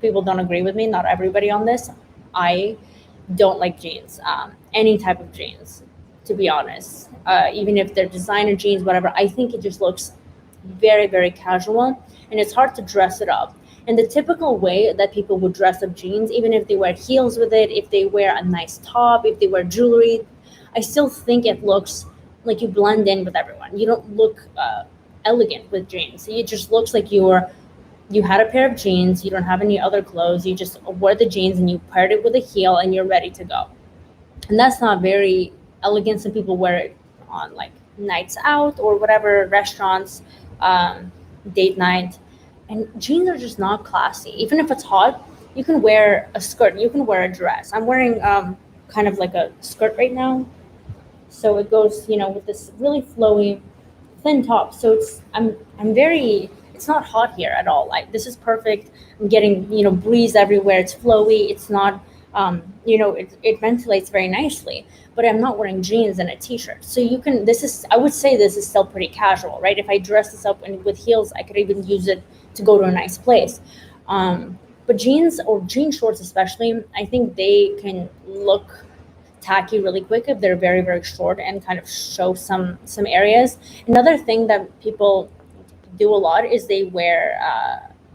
people don't agree with me. Not everybody on this. I don't like jeans. Any type of jeans, to be honest. Even if they're designer jeans, whatever. I think it just looks very very casual, and it's hard to dress it up. And the typical way that people would dress up jeans, even if they wear heels with it, if they wear a nice top, if they wear jewelry, I still think it looks like you blend in with everyone. You don't look elegant with jeans. It just looks like you had a pair of jeans. You don't have any other clothes. You just wear the jeans and you paired it with a heel and you're ready to go. And that's not very elegant. Some people wear it on like nights out or whatever, restaurants, date night. And jeans are just not classy. Even if it's hot, you can wear a skirt. You can wear a dress. I'm wearing kind of like a skirt right now. So it goes, with this really flowy, thin top. So I'm very. It's not hot here at all. Like this is perfect. I'm getting breeze everywhere. It's flowy. It's not. It ventilates very nicely. But I'm not wearing jeans and a t-shirt. So you can. This is. I would say this is still pretty casual, right? If I dress this up and with heels, I could even use it to go to a nice place. But jeans or jean shorts, especially, I think they can look tacky really quick if they're very very short and kind of show some areas. Another thing that people do a lot is they wear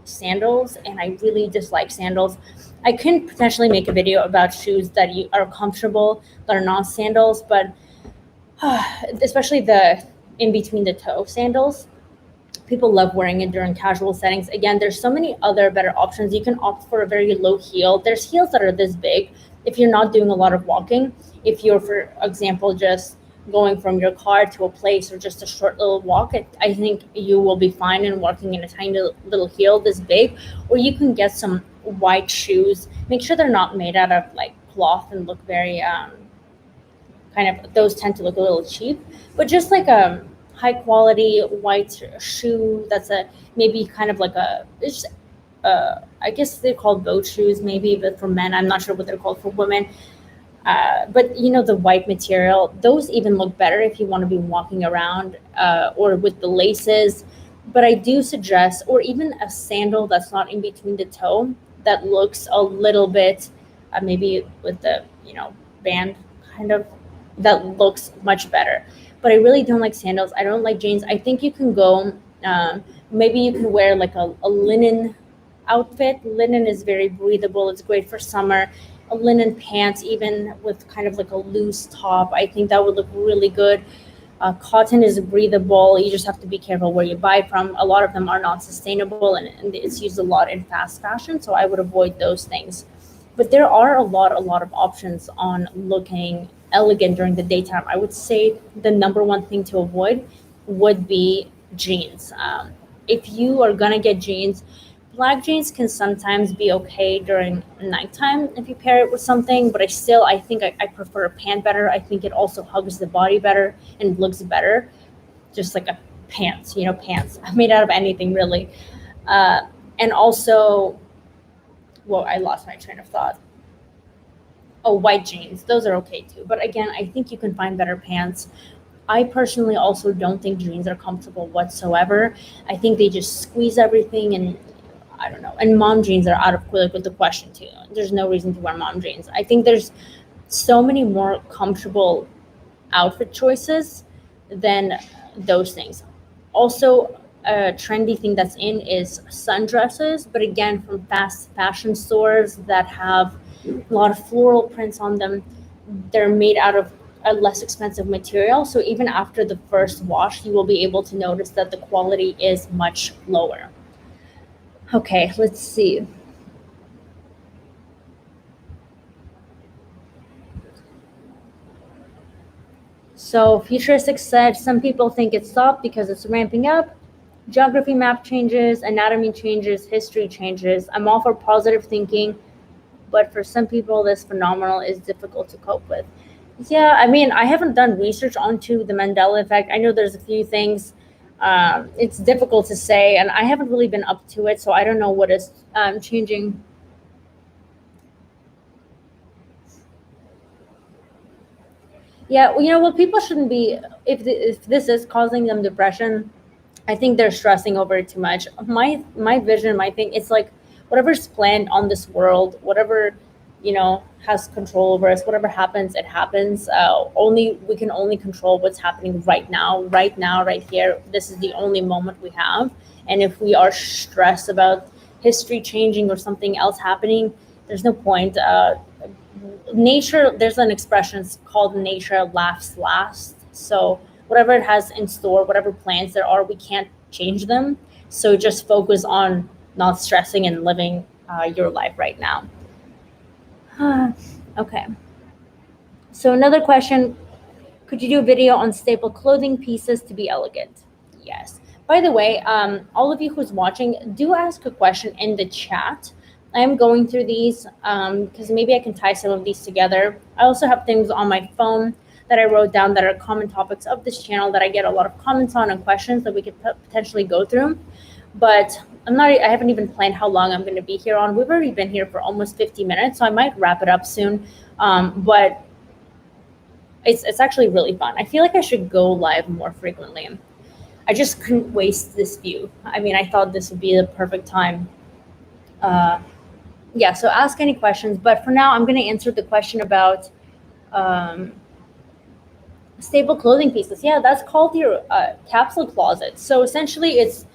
sandals, and I really dislike sandals. I can potentially make a video about shoes that you are comfortable that are not sandals, but especially the in between the toe sandals. People love wearing it during casual settings. Again, there's so many other better options. You can opt for a very low heel. There's heels that are this big if you're not doing a lot of walking. If you're, for example, just going from your car to a place or just a short little walk, I think you will be fine in walking in a tiny little heel this big. Or you can get some white shoes. Make sure they're not made out of like cloth and look very kind of, those tend to look a little cheap. But just like a high quality white shoe that's a maybe kind of like it's I guess they're called boat shoes maybe, but for men I'm not sure what they're called for women. But the white material, those even look better if you want to be walking around or with the laces. But I do suggest, or even a sandal that's not in between the toe, that looks a little bit, maybe with the band kind of, that looks much better. But I really don't like sandals. I don't like jeans. I think you can go. Maybe you can wear like a linen outfit. Linen is very breathable. It's great for summer. A linen pants, even with kind of like a loose top, I think that would look really good. Cotton is breathable. You just have to be careful where you buy from. A lot of them are not sustainable, and it's used a lot in fast fashion. So I would avoid those things. But there are a lot of options on looking elegant during the daytime. I would say the number one thing to avoid would be jeans. If you are gonna get jeans, black jeans can sometimes be okay during nighttime if you pair it with something, but I think I prefer a pant better. I think it also hugs the body better and looks better, just like a pants, pants made out of anything really. Uh, and also, well, I lost my train of thought. Oh, white jeans, those are okay too. But again, I think you can find better pants. I personally also don't think jeans are comfortable whatsoever. I think they just squeeze everything, and I don't know. And mom jeans are out of with the question too. There's no reason to wear mom jeans. I think there's so many more comfortable outfit choices than those things. Also, a trendy thing that's in is sundresses, but again, from fast fashion stores that have a lot of floral prints on them. They're made out of a less expensive material, so even after the first wash, you will be able to notice that the quality is much lower. Okay, let's see. So Futuristic said some people think it's stopped because it's ramping up. Geography map changes, anatomy changes, history changes. I'm all for positive thinking, but for some people, this phenomenon is difficult to cope with. Yeah, I mean, I haven't done research onto the Mandela effect. I know there's a few things. It's difficult to say, and I haven't really been up to it, so I don't know what is changing. Yeah, well, well, people shouldn't be, if this is causing them depression, I think they're stressing over it too much. My vision, my thing, it's like whatever's planned on this world, whatever has control over us. Whatever happens, it happens. Only we can only control what's happening right now, right here. This is the only moment we have. And if we are stressed about history changing or something else happening, there's no point. Nature, there's an expression called nature laughs last. So whatever it has in store, whatever plans there are, we can't change them. So just focus on not stressing and living your life right now. Okay. So another question, could you do a video on staple clothing pieces to be elegant? Yes. By the way, all of you who's watching, do ask a question in the chat. I'm going through these because maybe I can tie some of these together. I also have things on my phone that I wrote down that are common topics of this channel that I get a lot of comments on and questions that we could potentially go through. But I haven't even planned how long I'm going to be here on. We've already been here for almost 50 minutes, so I might wrap it up soon. But it's actually really fun. I feel like I should go live more frequently. I just couldn't waste this view. I mean, I thought this would be the perfect time. Yeah, so ask any questions. But for now, I'm going to answer the question about staple clothing pieces. Yeah, that's called your capsule closet. So essentially, it's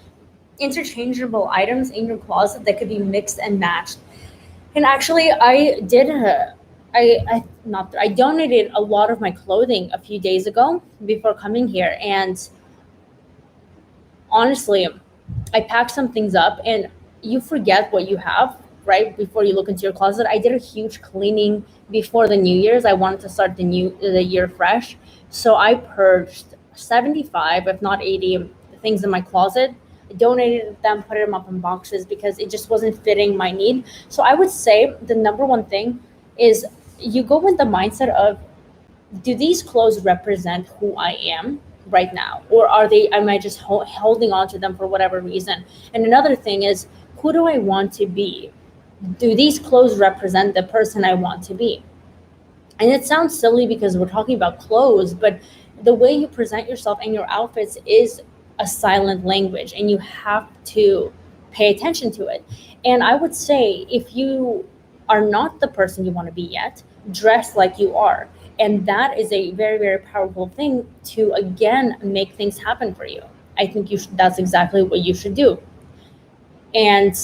interchangeable items in your closet that could be mixed and matched. And actually, I did. I not I donated a lot of my clothing a few days ago before coming here, and honestly, I packed some things up, and you forget what you have right before you look into your closet. I did a huge cleaning before the New Year's. I wanted to start the year fresh, so I purged 75, if not 80, things in my closet. I donated them, put them up in boxes because it just wasn't fitting my need. So I would say the number one thing is you go with the mindset of, do these clothes represent who I am right now, or am I just holding on to them for whatever reason? And another thing is, who do I want to be? Do these clothes represent the person I want to be? And it sounds silly because we're talking about clothes, but the way you present yourself and your outfits is a silent language, and you have to pay attention to it. And I would say, if you are not the person you want to be yet, dress like you are. And that is a very, very powerful thing to again make things happen for you. I think that's exactly what you should do. And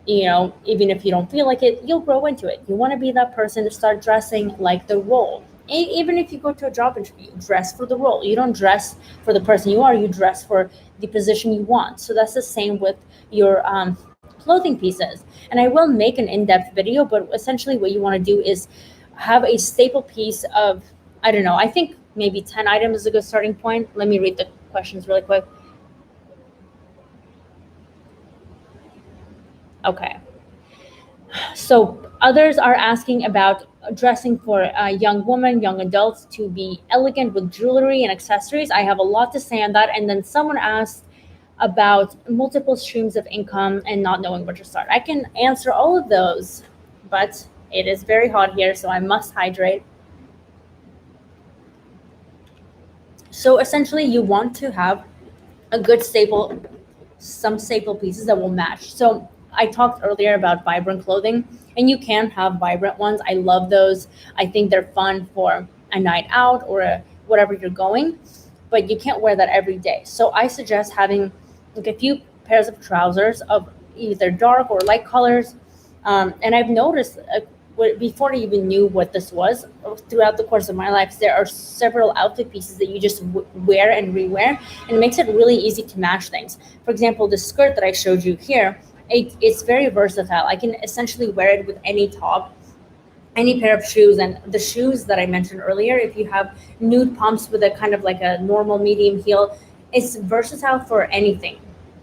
even if you don't feel like it, you'll grow into it. You want to be that person to start dressing like the role. Even if you go to a job interview, dress for the role. You don't dress for the person you are, you dress for the position you want. So that's the same with your clothing pieces. And I will make an in-depth video, but essentially what you want to do is have a staple piece of, I don't know, I think maybe 10 items is a good starting point. Let me read the questions really quick. Okay. So others are asking about dressing for a young woman, young adults to be elegant with jewelry and accessories. I have a lot to say on that. And then someone asked about multiple streams of income and not knowing where to start. I can answer all of those, but it is very hot here, so I must hydrate. So essentially, you want to have a good staple, some staple pieces that will match. So I talked earlier about vibrant clothing, and you can have vibrant ones. I love those. I think they're fun for a night out or whatever you're going, but you can't wear that every day. So I suggest having like a few pairs of trousers of either dark or light colors. And I've noticed before I even knew what this was, throughout the course of my life, there are several outfit pieces that you just wear and rewear, and it makes it really easy to match things. For example, the skirt that I showed you here, it's very versatile. I can essentially wear it with any top, any pair of shoes. And the shoes that I mentioned earlier, if you have nude pumps with a kind of like a normal medium heel, it's versatile for anything.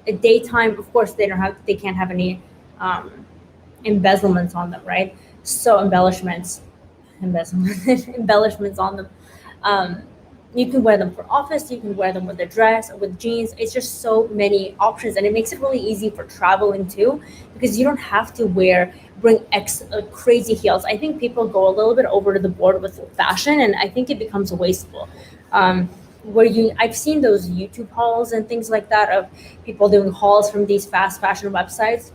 At daytime, of course, they can't have any um, embezzlements on them, right? So embellishments on them. Um, you can wear them for office. You can wear them with a dress or with jeans. It's just so many options, and it makes it really easy for traveling too, because you don't have to bring crazy heels. I think people go a little bit over to the board with fashion, and I think it becomes wasteful. Um, I've seen those YouTube hauls and things like that of people doing hauls from these fast fashion websites,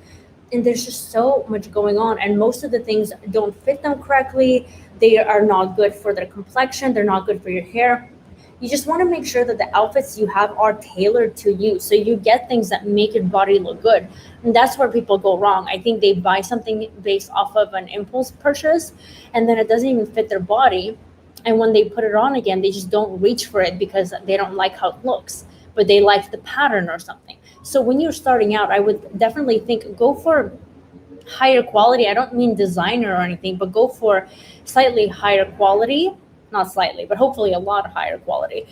and there's just so much going on, and most of the things don't fit them correctly. They are not good for their complexion, they're not good for your hair. You just want to make sure that the outfits you have are tailored to you, so you get things that make your body look good. And that's where people go wrong. I think they buy something based off of an impulse purchase, and then it doesn't even fit their body, and when they put it on again, they just don't reach for it because they don't like how it looks, but they like the pattern or something. So when you're starting out, I would definitely think go for higher quality. I don't mean designer or anything, but go for slightly higher quality, not slightly, but hopefully a lot higher quality,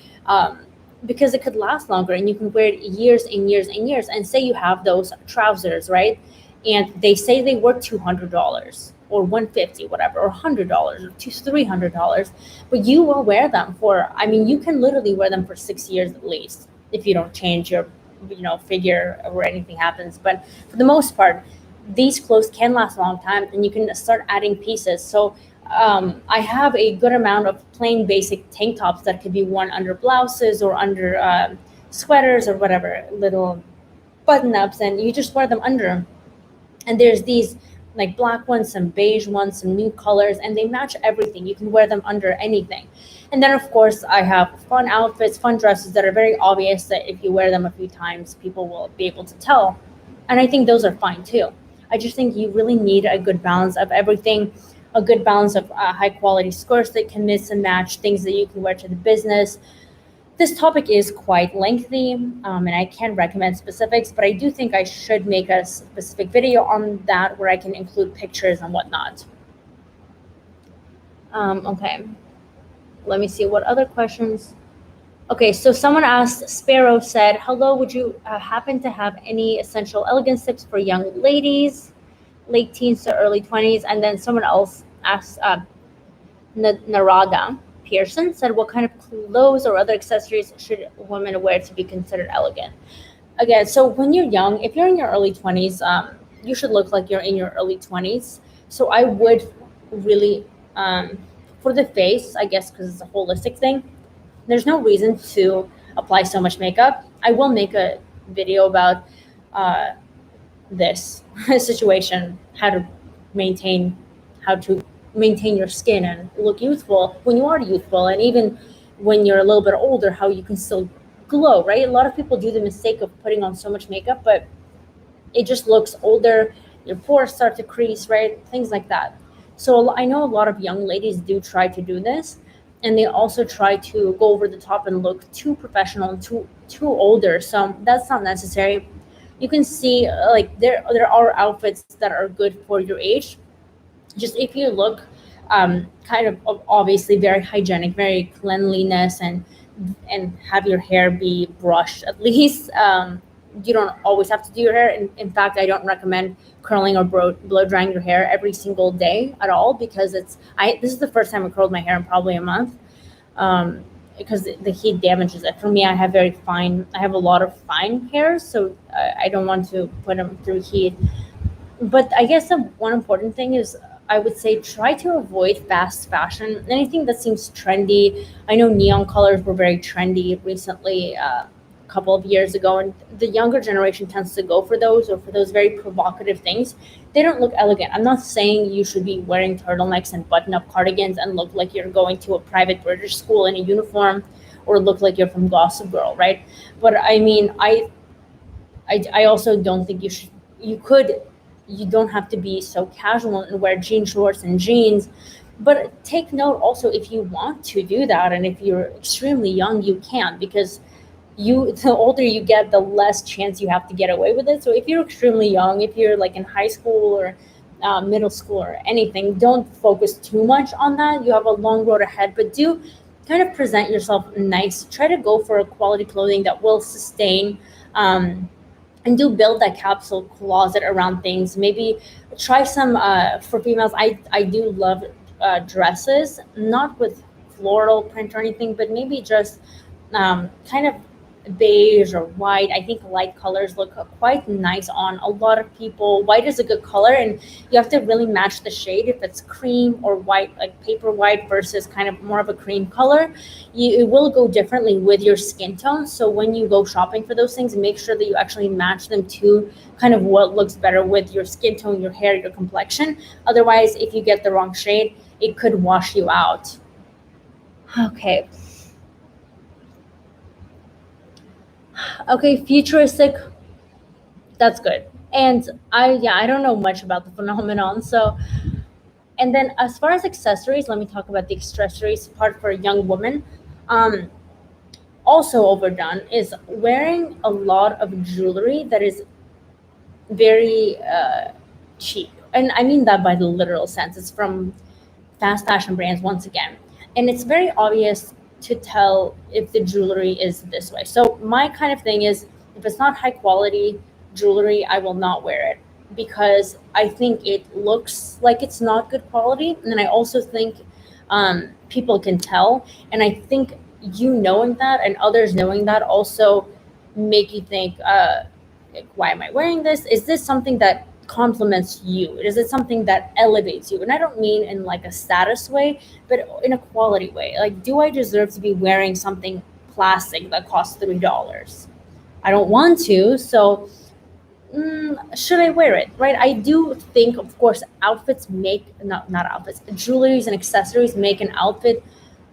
because it could last longer and you can wear it years and years and years. And say you have those trousers, right? And they say they worth $200 or 150, whatever, or $100 or $300, but you will wear them for, I mean, you can literally wear them for 6 years at least if you don't change your figure or anything happens. But for the most part, these clothes can last a long time, and you can start adding pieces. So I have a good amount of plain basic tank tops that could be worn under blouses or under sweaters or whatever, little button ups, and you just wear them under. And there's these like black ones, some beige ones, some new colors, and they match everything. You can wear them under anything. And then of course I have fun outfits, fun dresses that are very obvious that if you wear them a few times, people will be able to tell. And I think those are fine too. I just think you really need a good balance of everything, a good balance of high quality skirts that can mix and match, things that you can wear to the business. This topic is quite lengthy, and I can't recommend specifics, but I do think I should make a specific video on that where I can include pictures and whatnot. Okay, let me see what other questions. Okay, so someone asked, Sparrow said, hello, would you happen to have any essential elegance tips for young ladies, late teens to early 20s? And then someone else asked, Narada Pearson said, what kind of clothes or other accessories should women wear to be considered elegant? Again, so when you're young, if you're in your early 20s, you should look like you're in your early 20s. So I would really for the face, I guess because it's a holistic thing, there's no reason to apply so much makeup. I will make a video about uh, this situation, maintain how to maintain your skin and look youthful when you are youthful, and even when you're a little bit older, how you can still glow, right? A lot of people do the mistake of putting on so much makeup, but it just looks older, your pores start to crease, right? Things like that. So I know a lot of young ladies do try to do this, and they also try to go over the top and look too professional and too older. So that's not necessary. You can see like there are outfits that are good for your age. Just if you look kind of obviously very hygienic, very cleanliness, and have your hair be brushed at least. You don't always have to do your hair. In fact, I don't recommend curling or blow drying your hair every single day at all, because this is the first time I curled my hair in probably a month, because the heat damages it. For me, I have a lot of fine hairs, so I don't want to put them through heat. But I guess the one important thing is, I would say, try to avoid fast fashion. Anything that seems trendy. I know neon colors were very trendy recently, a couple of years ago, and the younger generation tends to go for those, or for those very provocative things. They don't look elegant. I'm not saying you should be wearing turtlenecks and button-up cardigans and look like you're going to a private British school in a uniform, or look like you're from Gossip Girl, right? But I mean, I also don't think you don't have to be so casual and wear jean shorts and jeans. But take note also, if you want to do that, and if you're extremely young, you can, because the older you get, the less chance you have to get away with it. So if you're extremely young, if you're like in high school or middle school or anything, don't focus too much on that. You have a long road ahead, but do kind of present yourself nice. Try to go for a quality clothing that will sustain. And do build that capsule closet around things. Maybe try some for females. I do love dresses, not with floral print or anything, but maybe just kind of beige or white. I think light colors look quite nice on a lot of people. White is a good color, and you have to really match the shade. If it's cream or white, like paper white, versus kind of more of a cream color, it will go differently with your skin tone. So when you go shopping for those things, make sure that you actually match them to kind of what looks better with your skin tone, your hair, your complexion. Otherwise, if you get the wrong shade, it could wash you out. Okay. Okay, futuristic, that's good. And I don't know much about the phenomenon. So, and then as far as accessories, let me talk about the accessories part for a young woman. Um, Also overdone is wearing a lot of jewelry that is very cheap. And I mean that by the literal sense. It's from fast fashion brands once again. And it's very obvious to tell if the jewelry is this way. So my kind of thing is, if it's not high quality jewelry, I will not wear it, because I think it looks like it's not good quality. And then I also think people can tell. And I think you knowing that and others knowing that also make you think, like, why am I wearing this? Is this something that compliments you? Is it something that elevates you? And I don't mean in like a status way, but in a quality way. Like, do I deserve to be wearing something plastic that costs $3? I don't want to. So should I wear it? Right? I do think, of course, outfits make not outfits, jewelries and accessories make an outfit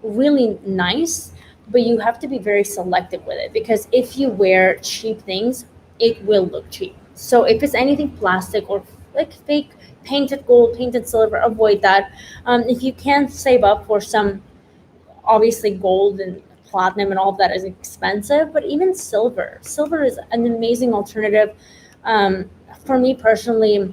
really nice, but you have to be very selective with it, because if you wear cheap things, it will look cheap. So if it's anything plastic or like fake painted gold, painted silver, avoid that. If you can save up for some, obviously gold and platinum and all of that is expensive, but even silver is an amazing alternative. Um, for me personally,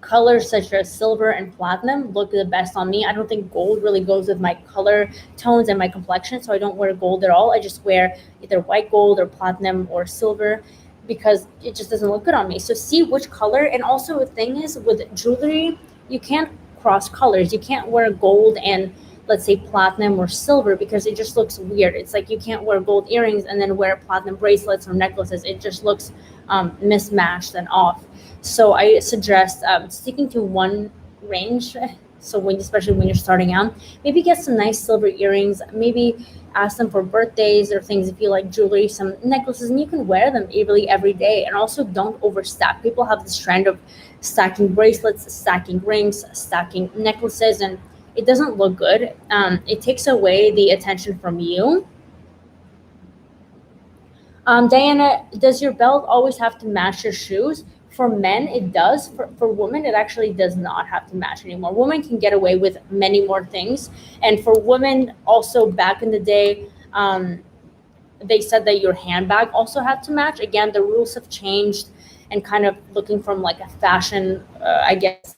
colors such as silver and platinum look the best on me. I don't think gold really goes with my color tones and my complexion, so I don't wear gold at all. I just wear either white gold or platinum or silver, because it just doesn't look good on me. So see which color. And also the thing is, with jewelry, you can't cross colors. You can't wear gold and, let's say, platinum or silver, because it just looks weird. It's like you can't wear gold earrings and then wear platinum bracelets or necklaces. It just looks mismatched and off. So I suggest sticking to one range So when, especially when you're starting out, maybe get some nice silver earrings, maybe ask them for birthdays or things if you like jewelry, some necklaces, and you can wear them really every day. And also don't overstack. People have this trend of stacking bracelets, stacking rings, stacking necklaces, and it doesn't look good. It takes away the attention from you. Diana, does your belt always have to match your shoes? For men, it does. For women, it actually does not have to match anymore. Women can get away with many more things. And for women, also back in the day, they said that your handbag also had to match. Again, the rules have changed, and kind of looking from like a fashion, I guess,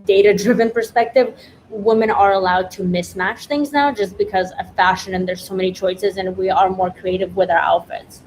data driven perspective, women are allowed to mismatch things now just because of fashion, and there's so many choices and we are more creative with our outfits.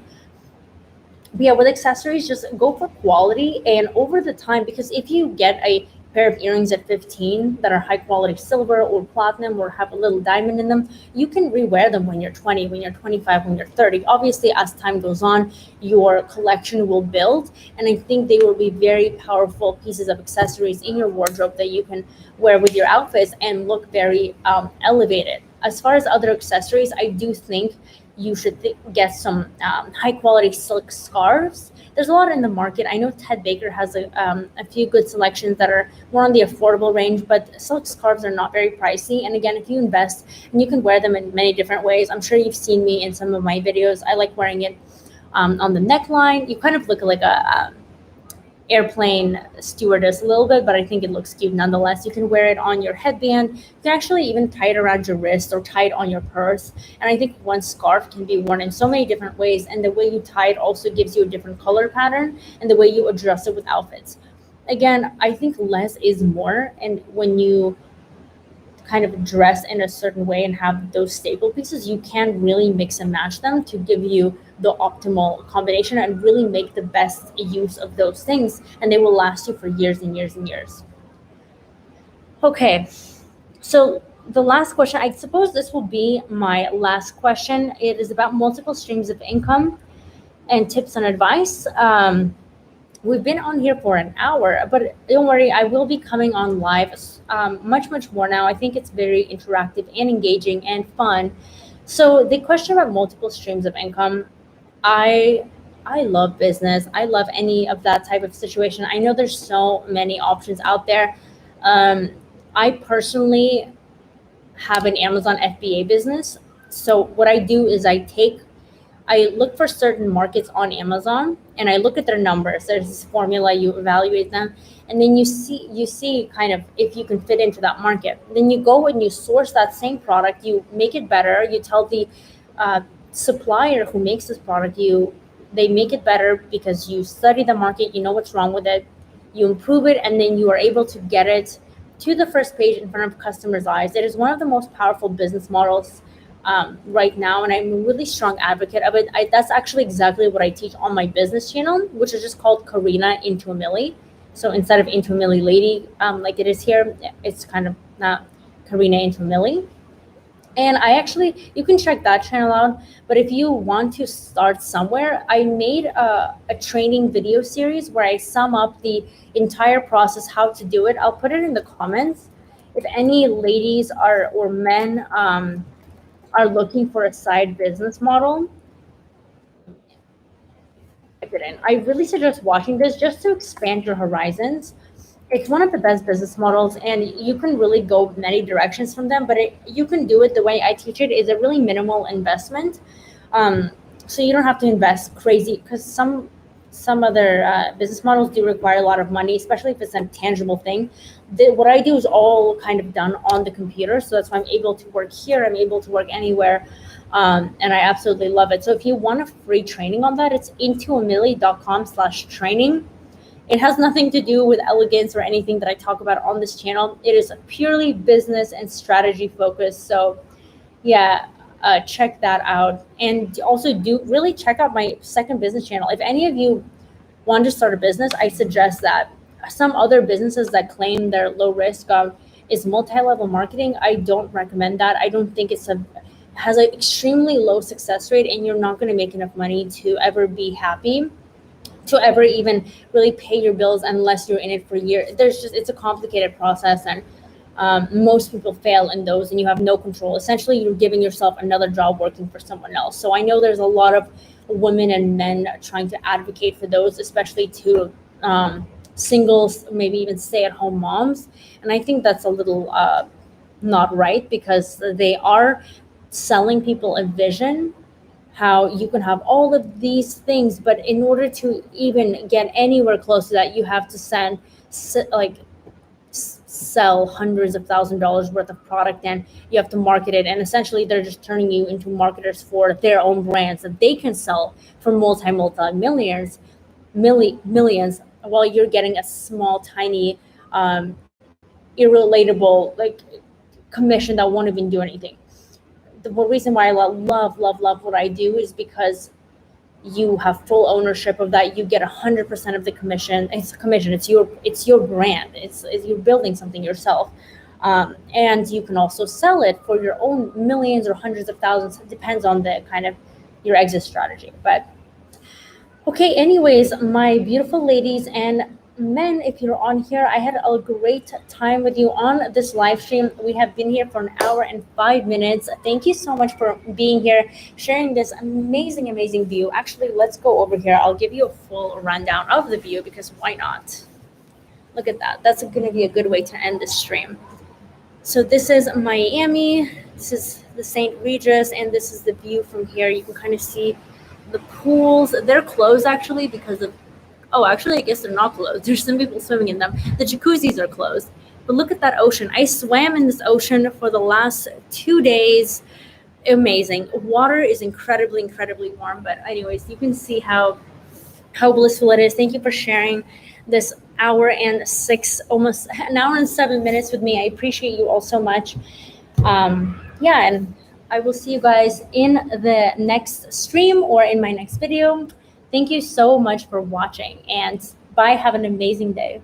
But yeah, with accessories, just go for quality and over the time, because if you get a pair of earrings at 15 that are high quality silver or platinum or have a little diamond in them, you can rewear them when you're 20, when you're 25, when you're 30. Obviously, as time goes on, your collection will build, and I think they will be very powerful pieces of accessories in your wardrobe that you can wear with your outfits and look very elevated. As far as other accessories, I do think you should get some high quality silk scarves. There's a lot in the market. I know Ted Baker has a few good selections that are more on the affordable range, but silk scarves are not very pricey. And again, if you invest, and you can wear them in many different ways. I'm sure you've seen me in some of my videos. I like wearing it on the neckline. You kind of look like a airplane stewardess a little bit, but I think it looks cute nonetheless. You can wear it on your headband. You can actually even tie it around your wrist or tie it on your purse. And I think one scarf can be worn in so many different ways. And the way you tie it also gives you a different color pattern, and the way you adjust it with outfits. Again, I think less is more. And when you kind of dress in a certain way and have those staple pieces, you can really mix and match them to give you the optimal combination and really make the best use of those things. And they will last you for years and years and years. Okay, so the last question, I suppose this will be my last question. It is about multiple streams of income and tips and advice. We've been on here for an hour, but don't worry, I will be coming on live much more now. I think it's very interactive and engaging and fun. So the question about multiple streams of income, I I love business. I love any of that type of situation. I know there's so many options out there. Um, I personally have an Amazon FBA business. So what I do is I look for certain markets on Amazon and I look at their numbers. There's this formula, you evaluate them, and then you see kind of if you can fit into that market. Then you go and you source that same product, you make it better, you tell the uh, supplier who makes this product, they make it better because you study the market, you know what's wrong with it, you improve it, and then you are able to get it to the first page in front of customers' eyes. It is one of the most powerful business models right now, and I'm a really strong advocate of it. That's actually exactly what I teach on my business channel, which is just called Karina Into a Millie. So instead of Into a Millie Lady, like it is here, it's kind of not Karina Into a Millie. And you can check that channel out. But if you want to start somewhere, I made a training video series where I sum up the entire process, how to do it. I'll put it in the comments. If any ladies or men are looking for a side business model, type it in. I really suggest watching this just to expand your horizons. It's one of the best business models, and you can really go many directions from them, but you can do it the way I teach it. Is a really minimal investment. um, so you don't have to invest crazy, because some other business models do require a lot of money, especially if it's a tangible thing. What I do is all kind of done on the computer, so that's why I'm able to work here, I'm able to work anywhere, and I absolutely love it. So if you want a free training on that, it's intoamillie.com/training. It has nothing to do with elegance or anything that I talk about on this channel. It is purely business and strategy focused. So yeah, check that out. And also do really check out my second business channel. If any of you want to start a business, I suggest that. Some other businesses that claim they're low risk is multi-level marketing. I don't recommend that. I don't think has an extremely low success rate, and you're not going to make enough money to ever be happy, to ever even really pay your bills unless you're in it for years. It's a complicated process, and Most people fail in those, and you have no control. Essentially, you're giving yourself another job working for someone else. So I know there's a lot of women and men trying to advocate for those, especially to singles, maybe even stay-at-home moms. And I think that's a little not right, because they are selling people a vision how you can have all of these things, but in order to even get anywhere close to that, you have to like sell hundreds of $1,000s worth of product, and you have to market it, and essentially they're just turning you into marketers for their own brands that they can sell for multi millions, millions, while you're getting a small tiny irrelatable like commission that won't even do anything. The reason why I love what I do is because you have full ownership of that. You get 100% of the commission. It's a commission. It's your brand. It's you're building something yourself, and you can also sell it for your own millions or hundreds of thousands. It depends on the kind of your exit strategy. But okay, anyways, my beautiful ladies and men, if you're on here, I had a great time with you on this live stream. We have been here for an hour and 5 minutes. Thank you so much for being here, sharing this amazing, amazing view. Actually, let's go over here. I'll give you a full rundown of the view, because why not? Look at that. That's going to be a good way to end this stream. So this is Miami. This is the St. Regis, and this is the view from here. You can kind of see the pools. They're closed actually because of, oh, actually, I guess they're not closed. There's some people swimming in them. The jacuzzis are closed. But look at that ocean. I swam in this ocean for the last 2 days. Amazing. Water is incredibly, incredibly warm. But anyways, you can see how blissful it is. Thank you for sharing this hour and almost an hour and 7 minutes with me. I appreciate you all so much. Yeah, and I will see you guys in the next stream or in my next video. Thank you so much for watching, and bye. Have an amazing day.